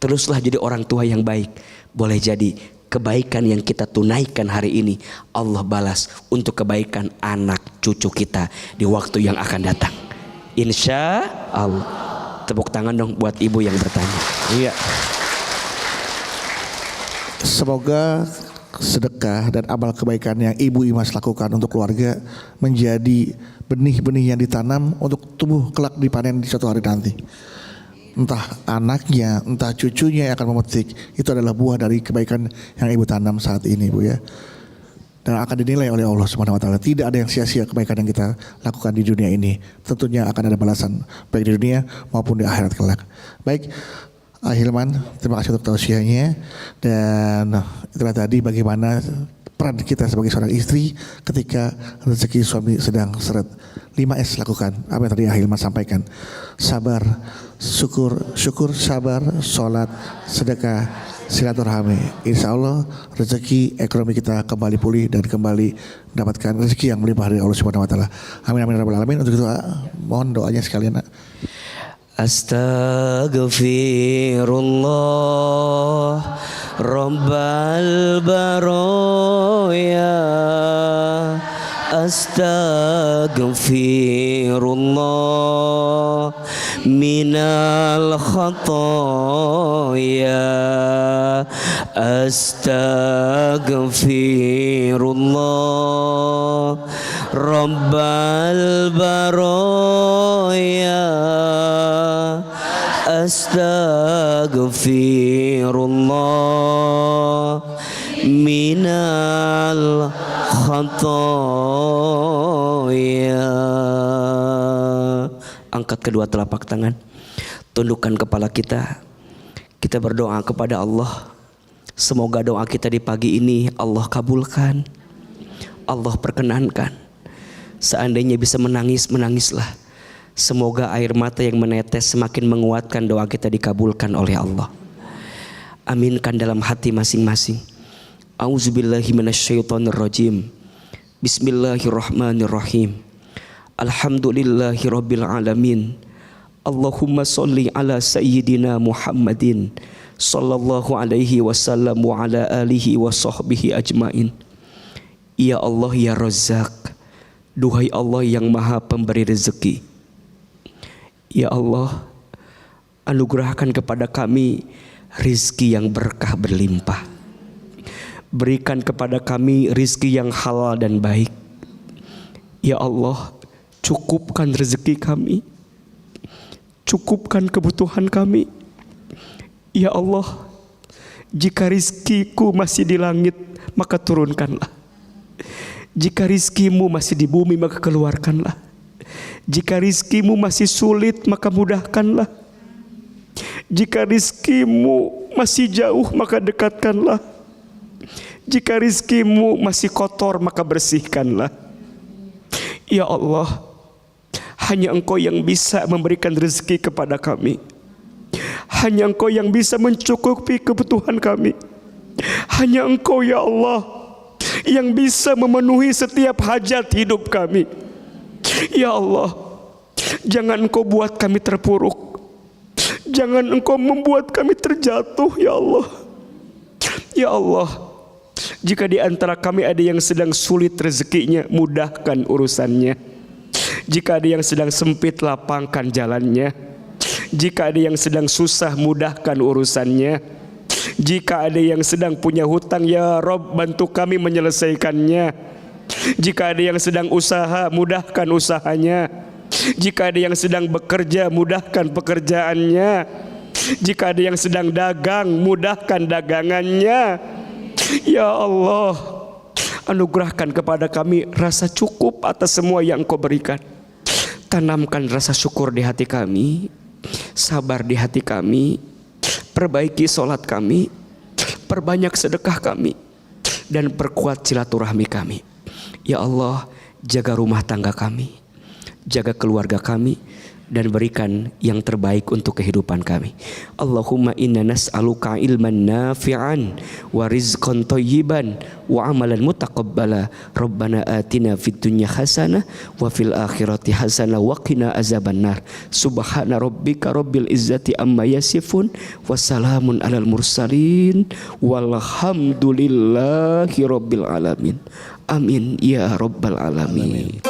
teruslah jadi orang tua yang baik. Boleh jadi kebaikan yang kita tunaikan hari ini Allah balas untuk kebaikan anak cucu kita di waktu yang akan datang, insya Allah. Tepuk tangan dong buat ibu yang bertanya. Iya. Semoga sedekah dan amal kebaikan yang Ibu Imas lakukan untuk keluarga menjadi benih-benih yang ditanam untuk tumbuh kelak dipanen di suatu hari nanti. Entah anaknya, entah cucunya yang akan memetik, itu adalah buah dari kebaikan yang Ibu tanam saat ini, Bu ya. Dan akan dinilai oleh Allah Subhanahu wa taala. Tidak ada yang sia-sia kebaikan yang kita lakukan di dunia ini. Tentunya akan ada balasan baik di dunia maupun di akhirat kelak. Baik, Hilman, terima kasih untuk tausiahnya. Dan itulah tadi bagaimana peran kita sebagai seorang istri ketika rezeki suami sedang seret. 5S lakukan apa yang tadi Hilman sampaikan. Sabar, syukur, sabar, sholat, sedekah, silaturahmi. Insya Allah rezeki ekonomi kita kembali pulih dan kembali mendapatkan rezeki yang melimpah dari Allah Subhanahu wa taala. Amin amin ya rabbal alamin. Untuk itu mohon doanya sekalian. Astaghfirullah Rabbal baraya, astaghfirullah minal khataya, astaghfirullah Rabbal baraya, astaghfirullah minal khataya. Angkat kedua telapak tangan, tundukkan kepala kita. Kita berdoa kepada Allah. Semoga doa kita di pagi ini Allah kabulkan, Allah perkenankan. Seandainya bisa menangis, menangislah. Semoga air mata yang menetes semakin menguatkan doa kita dikabulkan oleh Allah. Aminkan dalam hati masing-masing. Auzubillahi minasyaitonirrajim. Bismillahirrahmanirrahim. Alhamdulillahi rabbil alamin. Allahumma sholli ala sayyidina Muhammadin sallallahu alaihi wasallam wa ala alihi wa sahbihi ajmain. Ya Allah ya Razzaq, duhai Allah yang maha pemberi rezeki. Ya Allah, anugerahkan kepada kami rizki yang berkah berlimpah. Berikan kepada kami rizki yang halal dan baik. Ya Allah, cukupkan rezeki kami, cukupkan kebutuhan kami. Ya Allah, jika rizkiku masih di langit, maka turunkanlah. Jika rizkimu masih di bumi, maka keluarkanlah. Jika rizkimu masih sulit, maka mudahkanlah. Jika rizkimu masih jauh, maka dekatkanlah. Jika rizkimu masih kotor, maka bersihkanlah. Ya Allah, hanya Engkau yang bisa memberikan rezeki kepada kami. Hanya Engkau yang bisa mencukupi kebutuhan kami. Hanya Engkau ya Allah yang bisa memenuhi setiap hajat hidup kami. Ya Allah, jangan Engkau buat kami terpuruk. Jangan Engkau membuat kami terjatuh ya Allah. Ya Allah, jika di antara kami ada yang sedang sulit rezekinya, mudahkan urusannya. Jika ada yang sedang sempit, lapangkan jalannya. Jika ada yang sedang susah, mudahkan urusannya. Jika ada yang sedang punya hutang, ya Rob, bantu kami menyelesaikannya. Jika ada yang sedang usaha, mudahkan usahanya. Jika ada yang sedang bekerja, mudahkan pekerjaannya. Jika ada yang sedang dagang, mudahkan dagangannya. Ya Allah, anugerahkan kepada kami rasa cukup atas semua yang Engkau berikan. Tanamkan rasa syukur di hati kami, sabar di hati kami, perbaiki sholat kami, perbanyak sedekah kami, dan perkuat silaturahmi kami. Ya Allah, jaga rumah tangga kami, jaga keluarga kami, dan berikan yang terbaik untuk kehidupan kami. Allahumma inna nas'aluka ilman nafi'an wa rizqan thayyiban wa amalan mutaqabbala. Rabbana atina fid dunya hasanah wa fil akhirati hasanah wa qina azabannar. Subhana rabbika rabbil izzati amma yasifun wa salamun alal mursalin walhamdulillahi rabbil alamin. Amin ya rabbal alamin.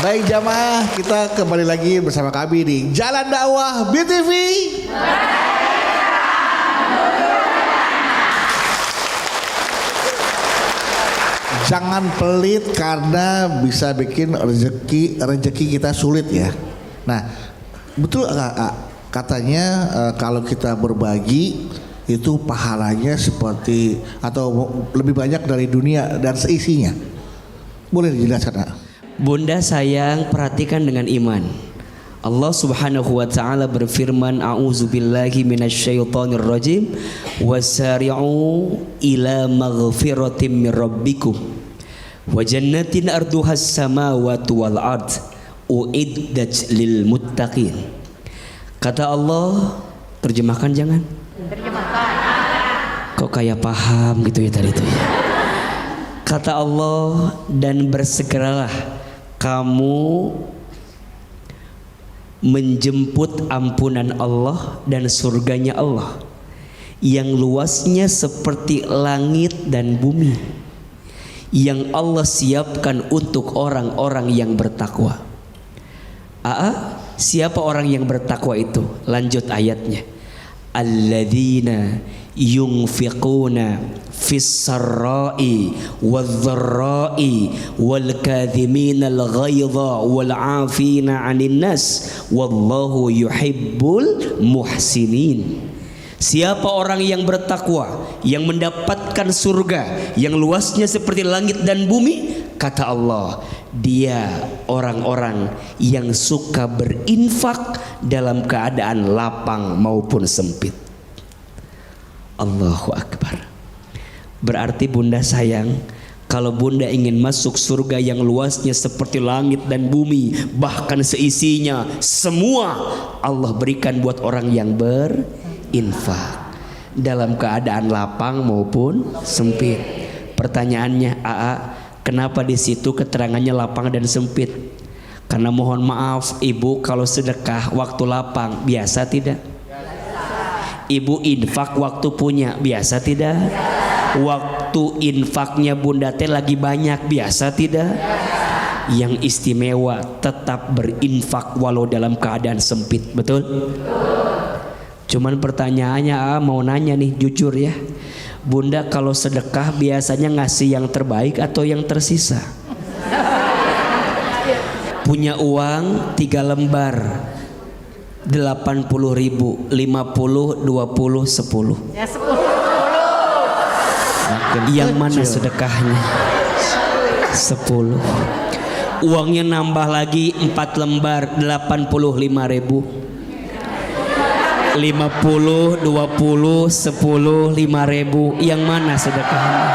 Baik jamaah, kita kembali lagi bersama kami di Jalan Dakwah BTV. Jangan pelit karena bisa bikin rezeki kita sulit ya. Nah, betul katanya kalau kita berbagi itu pahalanya seperti atau lebih banyak dari dunia dan seisinya. Boleh dijelaskan, Kak? Bunda sayang, perhatikan dengan iman. Allah Subhanahu wa taala berfirman, a'udzubillahi minasyaitonir rajim, wasari'u ila maghfiratin mir rabbikum wa jannatin arduhas samawati wal ard uiddat lil muttaqin. Kata Allah, terjemahkan jangan. Kok kayak paham gitu ya tadi itu ya. Kata Allah, dan bersegeralah kamu menjemput ampunan Allah dan surganya Allah yang luasnya seperti langit dan bumi, yang Allah siapkan untuk orang-orang yang bertakwa. Siapa orang yang bertakwa itu? Lanjut ayatnya. Alladzina yunfiquna fis sarra'i wadh-dharra'i wal kadhiminal ghaidha wal 'afina 'anil nas wallahu yuhibbul muhsinin. Siapa orang yang bertakwa, yang mendapatkan surga yang luasnya seperti langit dan bumi? Kata Allah, dia orang-orang yang suka berinfak dalam keadaan lapang maupun sempit. Allahu Akbar. Berarti bunda sayang, kalau bunda ingin masuk surga yang luasnya seperti langit dan bumi, bahkan seisinya, semua Allah berikan buat orang yang berinfak dalam keadaan lapang maupun sempit. Pertanyaannya, kenapa di situ keterangannya lapang dan sempit? Karena mohon maaf ibu, kalau sedekah waktu lapang biasa tidak? Ibu infak waktu punya biasa tidak? Waktu infaknya bunda teh lagi banyak biasa tidak? Yang istimewa tetap berinfak walau dalam keadaan sempit, betul? Cuman pertanyaannya mau nanya nih jujur ya, bunda kalau sedekah biasanya ngasih yang terbaik atau yang tersisa? Punya uang 3 lembar 80.000, 50, 20, 10. Ya 10. Yang mana sedekahnya? 10. Uangnya nambah lagi 4 lembar 85.000. 50, 20, 10, 5.000. Yang mana sedekahnya?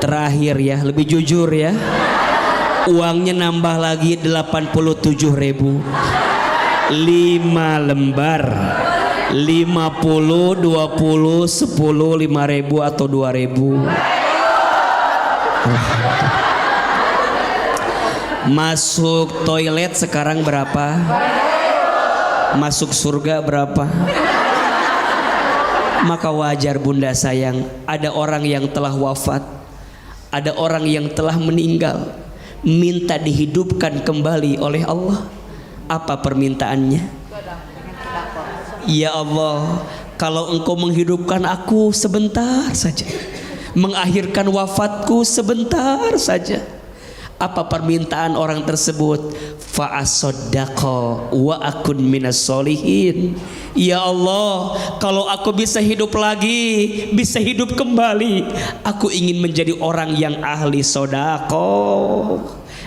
Terakhir ya, lebih jujur ya. Uangnya nambah lagi 87.000. 5 lembar 50, 20, 10, 5.000 atau 2.000. Masuk toilet sekarang berapa? Masuk surga berapa? Maka wajar bunda sayang, ada orang yang telah wafat, ada orang yang telah meninggal, minta dihidupkan kembali oleh Allah. Apa permintaannya? Ya Allah, kalau engkau menghidupkan aku sebentar saja, mengakhirkan wafatku sebentar saja, apa permintaan orang tersebut? Fa'asaddaqa wa akun minas solihin. Ya Allah, kalau aku bisa hidup lagi, bisa hidup kembali, aku ingin menjadi orang yang ahli sodako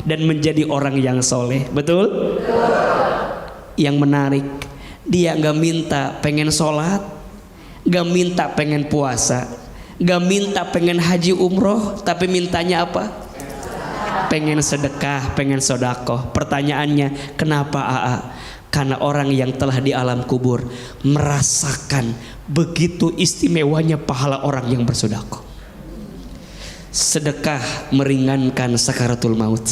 dan menjadi orang yang soleh. Betul? Yang menarik, dia gak minta pengen sholat, gak minta pengen puasa, gak minta pengen haji umroh, tapi mintanya apa? Pengen sedekah, pengen sodakoh. Pertanyaannya, kenapa Karena orang yang telah di alam kubur merasakan begitu istimewanya pahala orang yang bersodakoh. Sedekah meringankan sakaratul maut.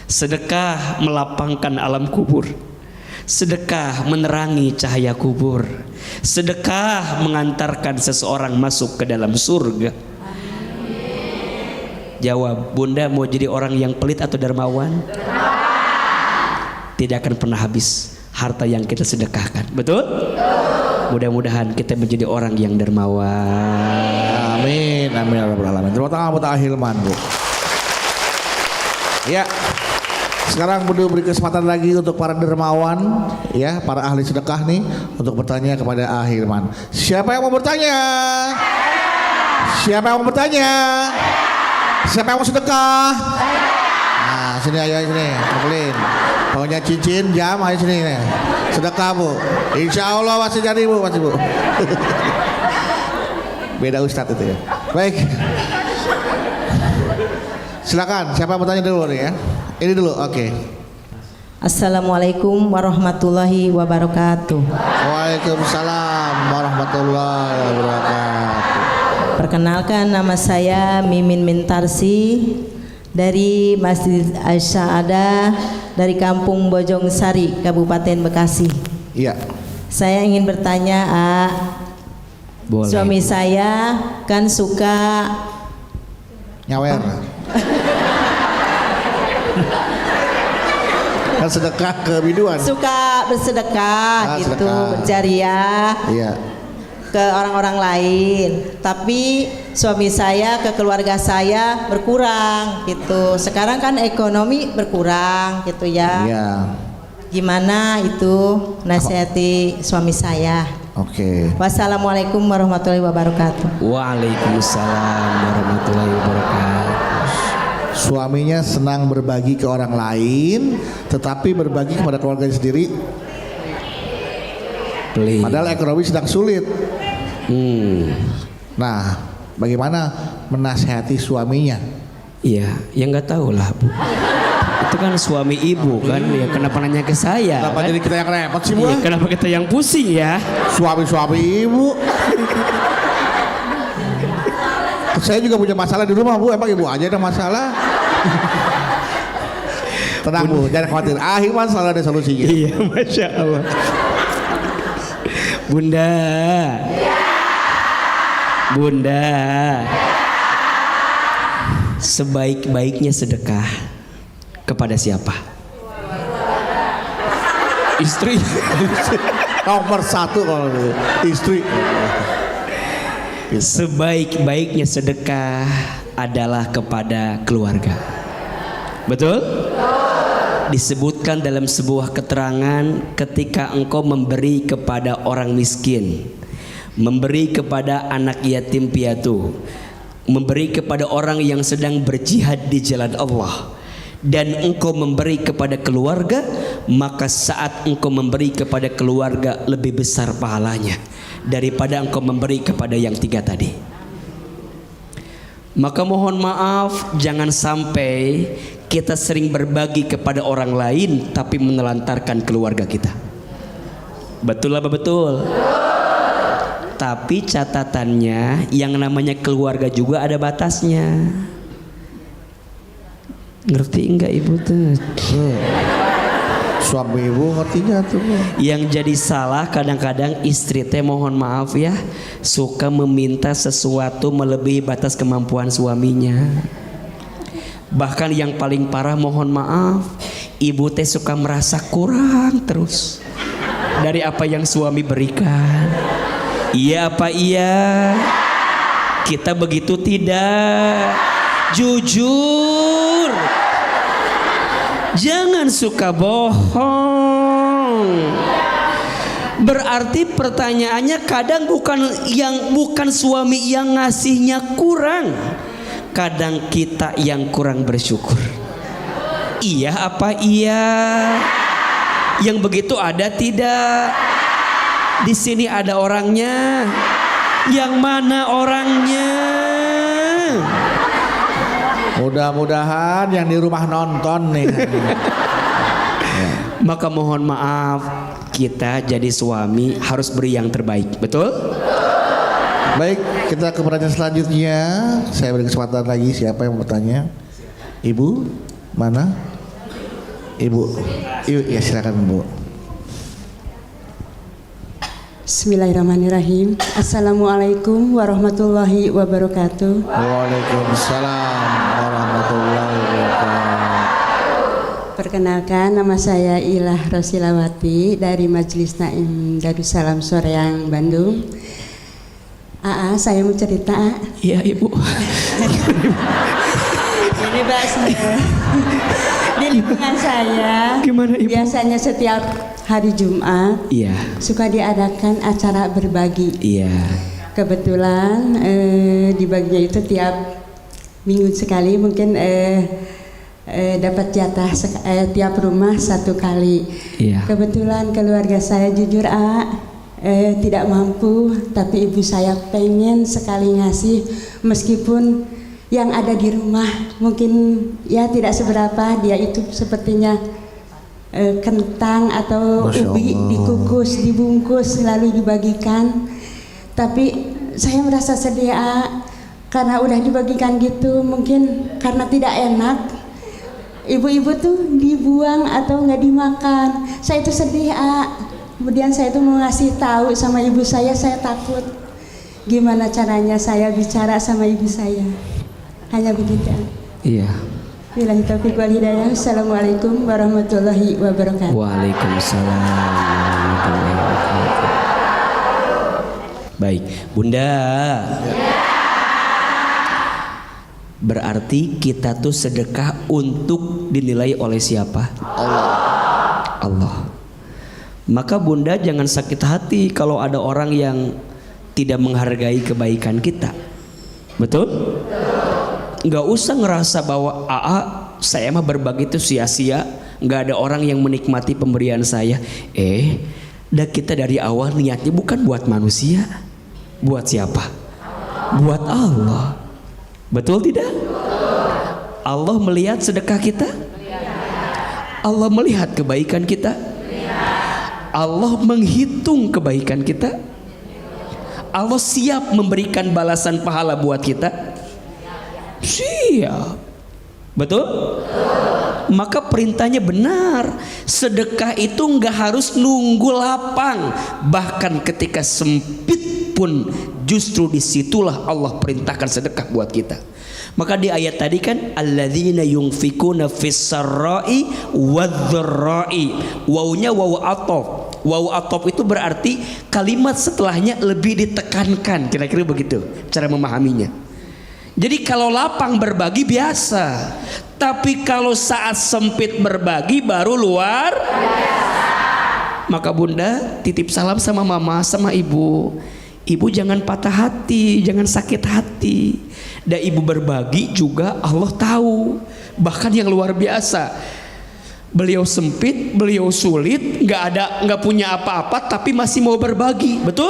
Sedekah melapangkan alam kubur. Sedekah menerangi cahaya kubur. Sedekah mengantarkan seseorang masuk ke dalam surga. Jawab, Bunda mau jadi orang yang pelit atau dermawan? Tidak akan pernah habis harta yang kita sedekahkan. Betul? Mudah-mudahan kita menjadi orang yang dermawan. Amin, amin ya rabbal alamin. Terima kasih buat Ahilman, Bu. Ya. Sekarang Bunda beri kesempatan lagi untuk para dermawan, ya, para ahli sedekah nih untuk bertanya kepada Ahilman. Siapa yang mau bertanya? Siapa yang mau bertanya? Siapa yang mau sedekah? Nah, sini ayo sini, kumpulin. Punya cincin, jam, ayo sini nih. Sedekah, Bu. Insya Allah masih jadi, Bu, masih, Bu. Beda ustadz itu ya. Baik. Silakan, siapa yang bertanya dulu nih ya? Ini dulu, oke. Assalamualaikum warahmatullahi wabarakatuh. Waalaikumsalam warahmatullahi wabarakatuh. Perkenalkan, nama saya Mimin Mintarsi dari Masjid Asy-Syahadah dari Kampung Bojongsari, Kabupaten Bekasi. Iya. Saya ingin bertanya, Boleh. suami saya kan suka Nyawer. Kan sedekah ke biduan. suka bersedekah gitu, sedekah. berjariah Iya. ke orang-orang lain, tapi suami saya ke keluarga saya berkurang gitu. Sekarang kan ekonomi berkurang gitu ya. Iya. Gimana itu nasihati suami saya? Oke. Wassalamualaikum warahmatullahi wabarakatuh. Waalaikumsalam warahmatullahi wabarakatuh. Suaminya senang berbagi ke orang lain, tetapi berbagi kepada keluarganya sendiri. Pelit. Padahal ekonomi sedang sulit. Nah, bagaimana menasihati suaminya? Iya, ya nggak tahu lah, Bu. Itu kan suami ibu kan, ya kenapa nanya ke saya? Kenapa Kan? jadi kita yang repot sih, Bu? Iya, kenapa kita yang pusing ya? Suami-suami ibu. Saya juga punya masalah di rumah, Bu. Emang ibu aja ada masalah? Tenang, Bu, jangan khawatir. Ahilman selalu ada solusinya. Iya, Masya Allah. Bunda. Bunda. Sebaik-baiknya sedekah kepada siapa? Istri. Nomor satu kalau gitu. Istri. Sebaik-baiknya sedekah adalah kepada keluarga. Betul? Disebutkan dalam sebuah keterangan, ketika engkau memberi kepada orang miskin, memberi kepada anak yatim piatu, memberi kepada orang yang sedang berjihad di jalan Allah, dan engkau memberi kepada keluarga, maka saat engkau memberi kepada keluarga lebih besar pahalanya daripada engkau memberi kepada yang tiga tadi. Maka mohon maaf, jangan sampai kita sering berbagi kepada orang lain tapi menelantarkan keluarga kita. Betul apa betul? Tapi catatannya, yang namanya keluarga juga ada batasnya. Ngerti enggak ibu tuh? Suami ibu ngertinya tuh, Bu. Yang jadi salah kadang-kadang istri teh, mohon maaf ya, suka meminta sesuatu melebihi batas kemampuan suaminya. Bahkan yang paling parah, mohon maaf, ibu teh suka merasa kurang terus dari apa yang suami berikan. Iya apa iya? Kita begitu tidak? Jujur. Jangan suka bohong. Berarti pertanyaannya kadang bukan suami yang ngasihnya kurang, kadang kita yang kurang bersyukur. Iya apa iya? Yang begitu ada tidak? Di sini ada orangnya. Yang mana orangnya? Mudah-mudahan yang di rumah nonton nih. Maka mohon maaf, kita jadi suami harus beri yang terbaik. Betul? Baik, kita ke pertanyaan selanjutnya. Saya beri kesempatan lagi, siapa yang mau bertanya? Ibu, mana? Ibu, ya silakan, Bu. Bismillahirrahmanirrahim. Assalamualaikum warahmatullahi wabarakatuh. Waalaikumsalam warahmatullahi Perkenalkan, nama saya Ilah Rosilawati dari Majelis Naim Darussalam Soreang, Bandung. Saya mau cerita. Iya Ibu. Ini bahasa di lingkungan saya. Gimana, Ibu? Biasanya setiap hari Jumat Iya. suka diadakan acara berbagi. Iya. Kebetulan dibaginya itu tiap minggu sekali, mungkin dapat jatah tiap rumah 1 kali. Iya. Kebetulan keluarga saya jujur tidak mampu, tapi ibu saya pengen sekali ngasih, meskipun yang ada di rumah mungkin ya tidak seberapa. Dia itu sepertinya kentang atau ubi dikukus, dibungkus lalu dibagikan. Tapi saya merasa sedih karena udah dibagikan gitu, mungkin karena tidak enak. Ibu-ibu tuh dibuang atau nggak dimakan. Saya itu sedih. Kemudian saya tuh mau ngasih tahu sama ibu saya takut. Gimana caranya saya bicara sama ibu saya? Hanya begitu. Iya. Billahi taufiq wal hidayah. Assalamualaikum warahmatullahi wabarakatuh. Waalaikumsalam warahmatullahi wabarakatuh. Baik, Bunda. Berarti kita tuh sedekah untuk dinilai oleh siapa? Allah. Maka Bunda jangan sakit hati kalau ada orang yang tidak menghargai kebaikan kita. Betul? Nggak usah ngerasa bahwa saya mah berbagi itu sia-sia, nggak ada orang yang menikmati pemberian saya. Dah kita dari awal niatnya bukan buat manusia. Buat siapa? Buat Allah. Betul tidak? Allah melihat sedekah kita. Allah melihat kebaikan kita. Allah menghitung kebaikan kita. Allah siap memberikan balasan pahala buat kita. Siap. Betul? Maka perintahnya benar. Sedekah itu nggak harus nunggu lapang. Bahkan ketika sempit pun justru disitulah Allah perintahkan sedekah buat kita. Maka di ayat tadi kan alladzina yunfikuna fis-sarra'i wadh-dharra'i. Wawunya wawu atop. Wawu atop itu berarti kalimat setelahnya lebih ditekankan. Kira-kira begitu cara memahaminya. Jadi kalau lapang berbagi biasa, tapi kalau saat sempit berbagi baru luar biasa. Maka Bunda titip salam sama mama, sama ibu. Ibu jangan patah hati, jangan sakit hati. Dan ibu berbagi juga Allah tahu. Bahkan yang luar biasa. Beliau sempit, beliau sulit, nggak punya apa-apa, tapi masih mau berbagi, betul?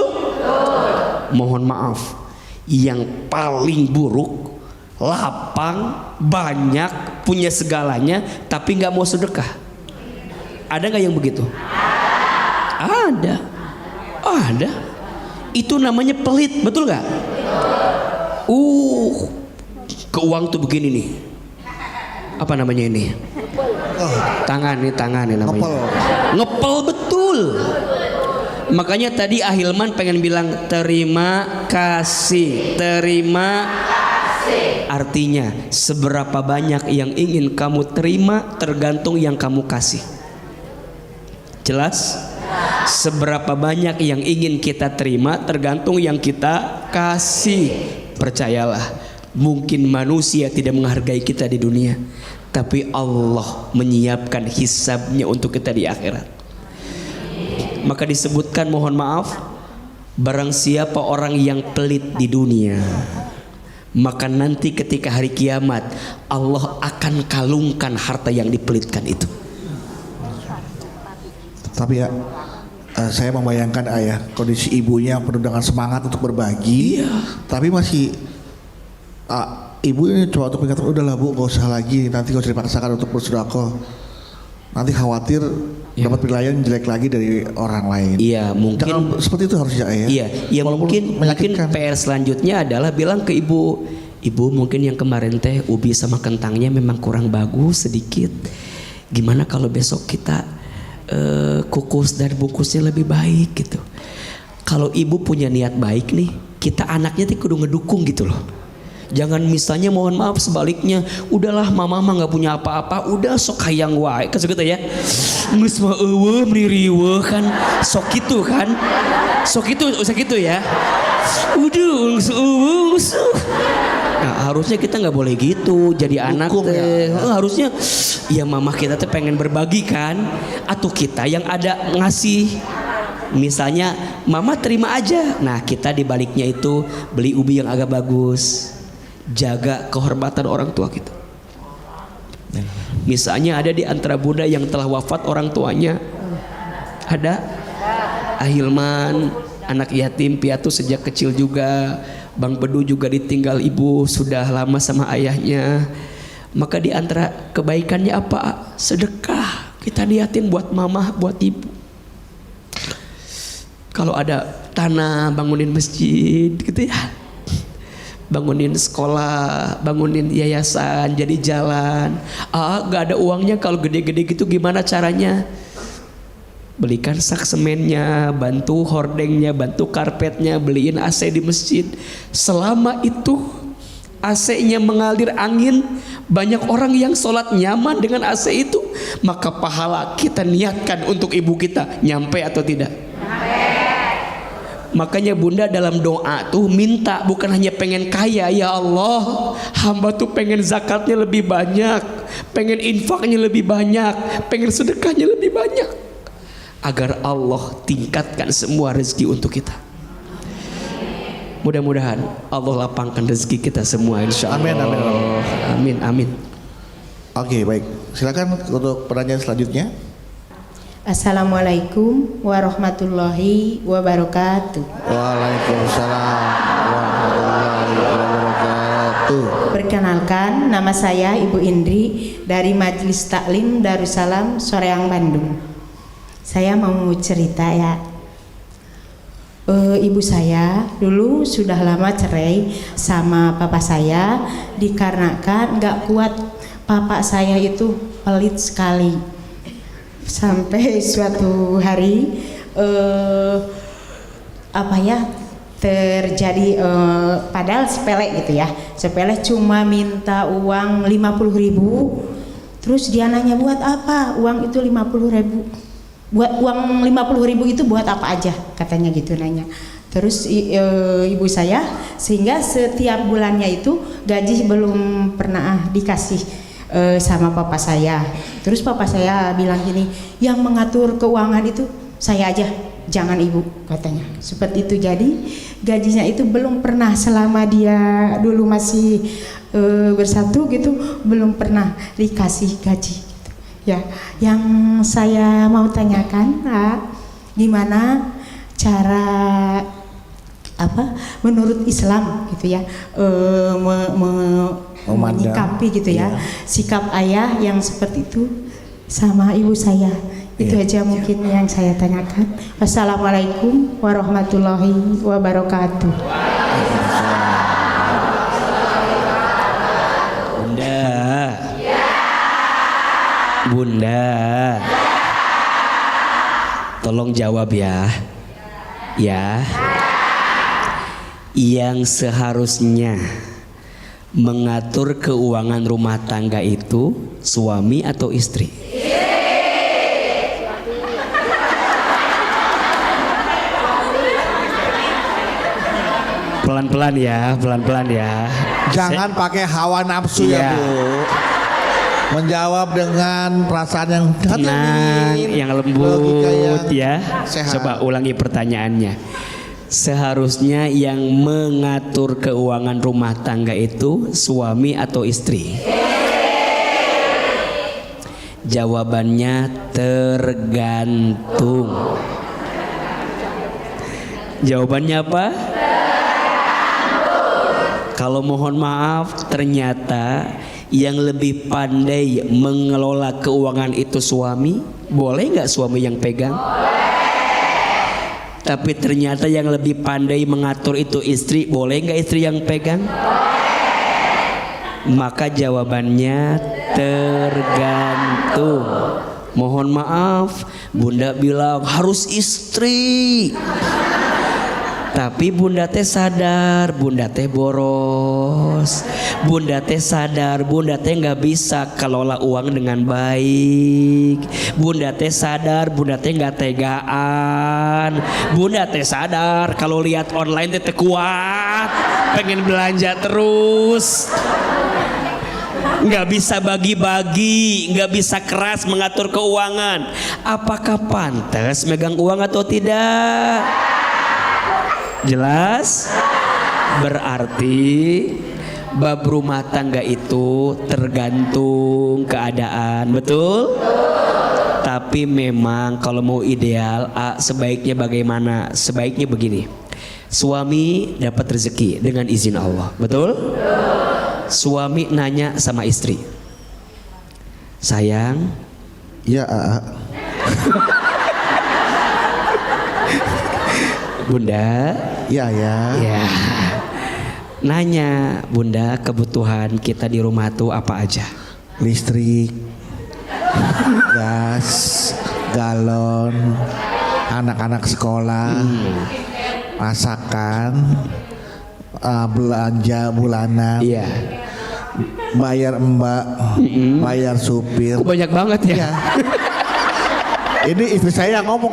Mohon maaf, yang paling buruk, lapang, banyak, punya segalanya, tapi nggak mau sedekah. Ada nggak yang begitu? Ada. Itu namanya pelit, betul nggak? Ke uang tuh begini nih. Apa namanya ini? Tangan nih namanya. Ngepel betul. Makanya tadi Ahilman pengen bilang terima kasih. Artinya seberapa banyak yang ingin kamu terima tergantung yang kamu kasih. Jelas? Seberapa banyak yang ingin kita terima tergantung yang kita kasih. Percayalah, mungkin manusia tidak menghargai kita di dunia, tapi Allah menyiapkan hisabnya untuk kita di akhirat. Maka disebutkan, mohon maaf, barang siapa orang yang pelit di dunia, maka nanti ketika hari kiamat Allah akan kalungkan harta yang dipelitkan itu. Tapi ya, saya membayangkan ayah kondisi ibunya penuh dengan semangat untuk berbagi, tapi masih ibu ini coba untuk mengingatkan, udahlah Bu, gak usah lagi, nanti gak usah dipaksakan untuk bersedekah, nanti khawatir dapat penilaian jelek lagi dari orang lain. Iya, mungkin jangan seperti itu harusnya ya. Iya, mungkin PR selanjutnya adalah bilang ke ibu, mungkin yang kemarin teh ubi sama kentangnya memang kurang bagus sedikit. Gimana kalau besok kita kukus dan bungkusnya lebih baik gitu. Kalau ibu punya niat baik nih, kita anaknya tuh kudu ngedukung gitu loh. Jangan misalnya mohon maaf sebaliknya, udahlah mama mah nggak punya apa-apa, udah sok hayang wae kan gitu ya. Geus mah eueuh meriweuh kan, sok gitu kan. Sok itu usah gitu ya. Udah Nah, harusnya kita nggak boleh gitu jadi anak Hukum teh. ya. Harusnya ya mama kita tuh pengen berbagi kan, atau kita yang ada ngasih. Misalnya mama terima aja, nah kita di baliknya itu beli ubi yang agak bagus, jaga kehormatan orang tua kita. Misalnya ada di antara bunda yang telah wafat orang tuanya, ada Ahilman, anak yatim piatu sejak kecil juga. Bang Bedu juga ditinggal ibu sudah lama sama ayahnya. Maka di antara kebaikannya apa? Sedekah. Kita niatin buat mama, buat ibu. Kalau ada tanah, bangunin masjid gitu ya. Bangunin sekolah, bangunin yayasan, jadi jalan. Gak ada uangnya, kalau gede-gede gitu gimana caranya? Belikan sak semennya, bantu hordengnya, bantu karpetnya, beliin AC di masjid. Selama itu AC-nya mengalir angin, banyak orang yang sholat nyaman dengan AC itu, maka pahala kita niatkan untuk ibu kita nyampe atau tidak? Makanya bunda dalam doa tuh minta, bukan hanya pengen kaya, ya Allah hamba tuh pengen zakatnya lebih banyak, pengen infaknya lebih banyak, pengen sedekahnya lebih banyak, agar Allah tingkatkan semua rezeki untuk kita. Mudah-mudahan Allah lapangkan rezeki kita semua, insya Allah. Amin, amin. Amin, amin. Oke, baik. Silakan untuk pertanyaan selanjutnya. Assalamualaikum warahmatullahi wabarakatuh. Waalaikumsalam warahmatullahi wabarakatuh. Perkenalkan, nama saya Ibu Indri dari Majelis Taklim Darussalam Soreang, Bandung. Saya mau cerita ya. Ibu saya dulu sudah lama cerai sama papa saya, dikarenakan nggak kuat papa saya itu pelit sekali. Sampai suatu hari terjadi, padahal sepele gitu ya, sepele cuma minta uang 50.000. Terus dia nanya, buat apa uang itu 50.000? Buat uang 50.000 itu buat apa aja, katanya gitu nanya. Terus ibu saya, sehingga setiap bulannya itu gaji belum pernah dikasih sama papa saya. Terus papa saya bilang gini, yang mengatur keuangan itu saya aja, jangan ibu, katanya. Seperti itu. Jadi gajinya itu belum pernah, selama dia dulu masih bersatu gitu, belum pernah dikasih gaji gitu. Ya, yang saya mau tanyakan, gimana cara menurut Islam gitu ya, menyikapi gitu ya, sikap ayah yang seperti itu sama ibu saya. Itu aja mungkin yang saya tanyakan. Wassalamualaikum warahmatullahi wabarakatuh. Bunda, tolong jawab ya. Yang seharusnya mengatur keuangan rumah tangga itu suami atau istri? Pelan-pelan ya. Jangan pakai hawa nafsu ya, Bu. Menjawab dengan perasaan yang tenang, yang lembut ya. sehat. Coba ulangi pertanyaannya. Seharusnya yang mengatur keuangan rumah tangga itu suami atau istri? Jawabannya tergantung. Jawabannya apa? Kalau mohon maaf, ternyata yang lebih pandai mengelola keuangan itu suami. Boleh nggak suami yang pegang? Tapi ternyata yang lebih pandai mengatur itu istri. Boleh nggak istri yang pegang? Maka jawabannya tergantung. Mohon maaf, bunda bilang harus istri. Tapi bunda teh sadar, bunda teh boros. boros. Bunda teh sadar, bunda teh nggak bisa kelola uang dengan baik. Bunda teh sadar, bunda teh nggak tegaan. Bunda teh sadar kalau lihat online teh kuat, pengen belanja terus. Nggak bisa bagi-bagi, nggak bisa keras mengatur keuangan. Apakah pantas megang uang atau tidak? Jelas? Berarti bab rumah tangga itu tergantung keadaan, betul? Tapi memang kalau mau ideal, sebaiknya bagaimana? Sebaiknya begini. Suami dapat rezeki dengan izin Allah, betul? Suami nanya sama istri, sayang, Ya, bunda, ya. ya, nanya bunda kebutuhan kita di rumah tuh apa aja? Listrik, gas, galon, anak-anak sekolah, masakan, belanja bulanan, Iya. bayar mbak, bayar supir. Kok banyak banget ya? Iya. Ini istri saya yang ngomong.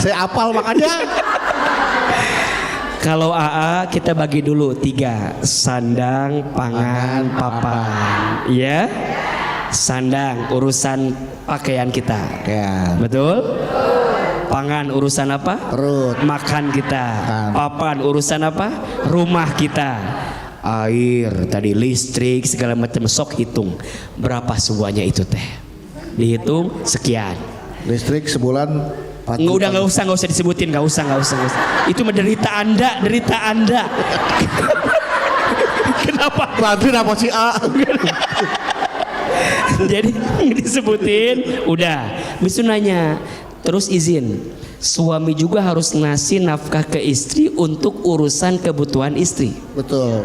Saya apal makanya. Kalau AA kita bagi dulu 3, sandang, pangan, papan, ya. Sandang urusan pakaian kita, Ya. betul? Pangan urusan apa? Perut. Makan kita. Papan urusan apa? Rumah kita. Air, tadi listrik, segala macam, sok hitung berapa semuanya itu teh. Dihitung sekian. Listrik sebulan 4 Nggak usah disebutin, nggak usah. Itu menderita Anda. Kenapa? Berarti apa sih A? Jadi disebutin, udah. Bisa nanya, terus izin. Suami juga harus ngasih nafkah ke istri untuk urusan kebutuhan istri. Betul.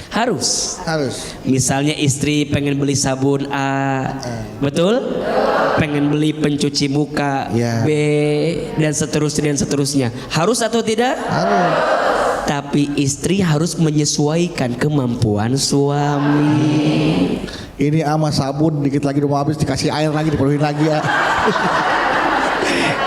Harus. Harus. Misalnya istri pengen beli sabun A, betul? Pengen beli pencuci muka Ya. B, dan seterusnya. Harus atau tidak? Harus. Tapi istri harus menyesuaikan kemampuan suami. Ini ama sabun dikit lagi udah mau habis, dikasih air lagi, dipenuhin lagi ya.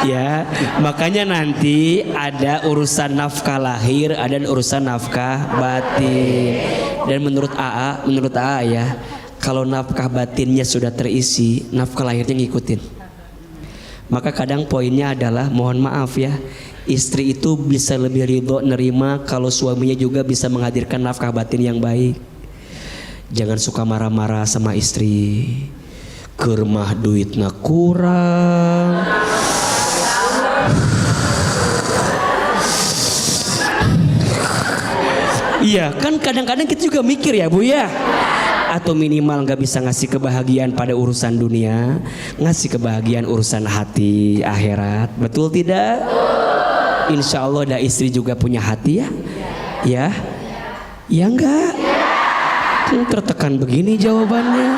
Ya, makanya nanti ada urusan nafkah lahir, ada urusan nafkah batin. Dan menurut AA ya, kalau nafkah batinnya sudah terisi, nafkah lahirnya ngikutin. Maka kadang poinnya adalah, mohon maaf ya, istri itu bisa lebih ridho nerima kalau suaminya juga bisa menghadirkan nafkah batin yang baik. Jangan suka marah-marah sama istri. Kermah duitnya kurang. Iya kan, kadang-kadang kita juga mikir ya Bu ya. Atau minimal nggak bisa ngasih kebahagiaan pada urusan dunia, ngasih kebahagiaan urusan hati akhirat, betul tidak? Insya Allah ada istri juga punya hati ya, ya enggak? Tertekan begini jawabannya,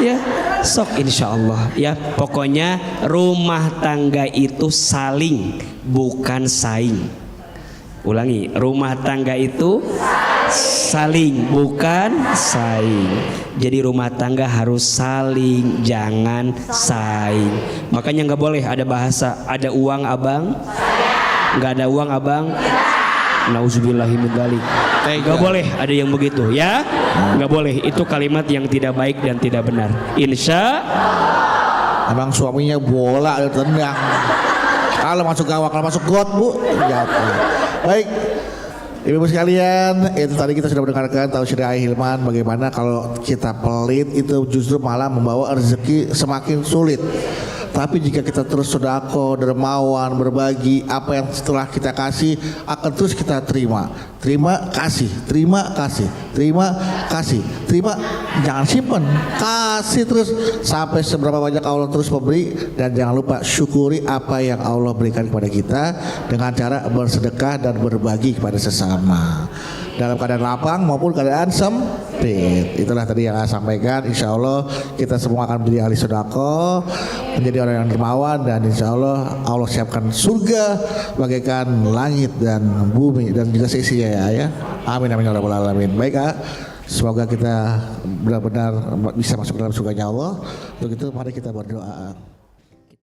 ya. Sok insya Allah ya. Pokoknya rumah tangga itu saling, bukan saing. Ulangi, rumah tangga itu saling, bukan saing. Jadi rumah tangga harus saling, jangan saing. Makanya nggak boleh ada bahasa, ada uang abang, nggak ada uang abang. Nauzubillahi min dzalik. Nggak boleh ada yang begitu ya. Nggak boleh, itu kalimat yang tidak baik dan tidak benar. Insya Emang suaminya bola tendang. Kalau masuk gawang, kalau masuk got Bu, jatuh. Baik, ibu-ibu sekalian, itu tadi kita sudah mendengarkan tausiah dari Hilman bagaimana kalau kita pelit itu justru malah membawa rezeki semakin sulit. Tapi jika kita terus sedekah, dermawan, berbagi, apa yang setelah kita kasih akan terus kita terima. Terima kasih, terima kasih, terima kasih, terima. Jangan simpan, kasih terus sampai seberapa banyak Allah terus memberi. Dan jangan lupa syukuri apa yang Allah berikan kepada kita dengan cara bersedekah dan berbagi kepada sesama. Dalam keadaan lapang maupun keadaan sempit. Itulah tadi yang saya sampaikan. Insya Allah kita semua akan menjadi ahli sedekah, menjadi orang yang dermawan, dan insya Allah Allah siapkan surga bagaikan langit dan bumi dan juga seisinya ya. Amin amin ya rabbal alamin. Baik semoga kita benar-benar bisa masuk dalam surganya Allah. Untuk itu mari kita berdoa.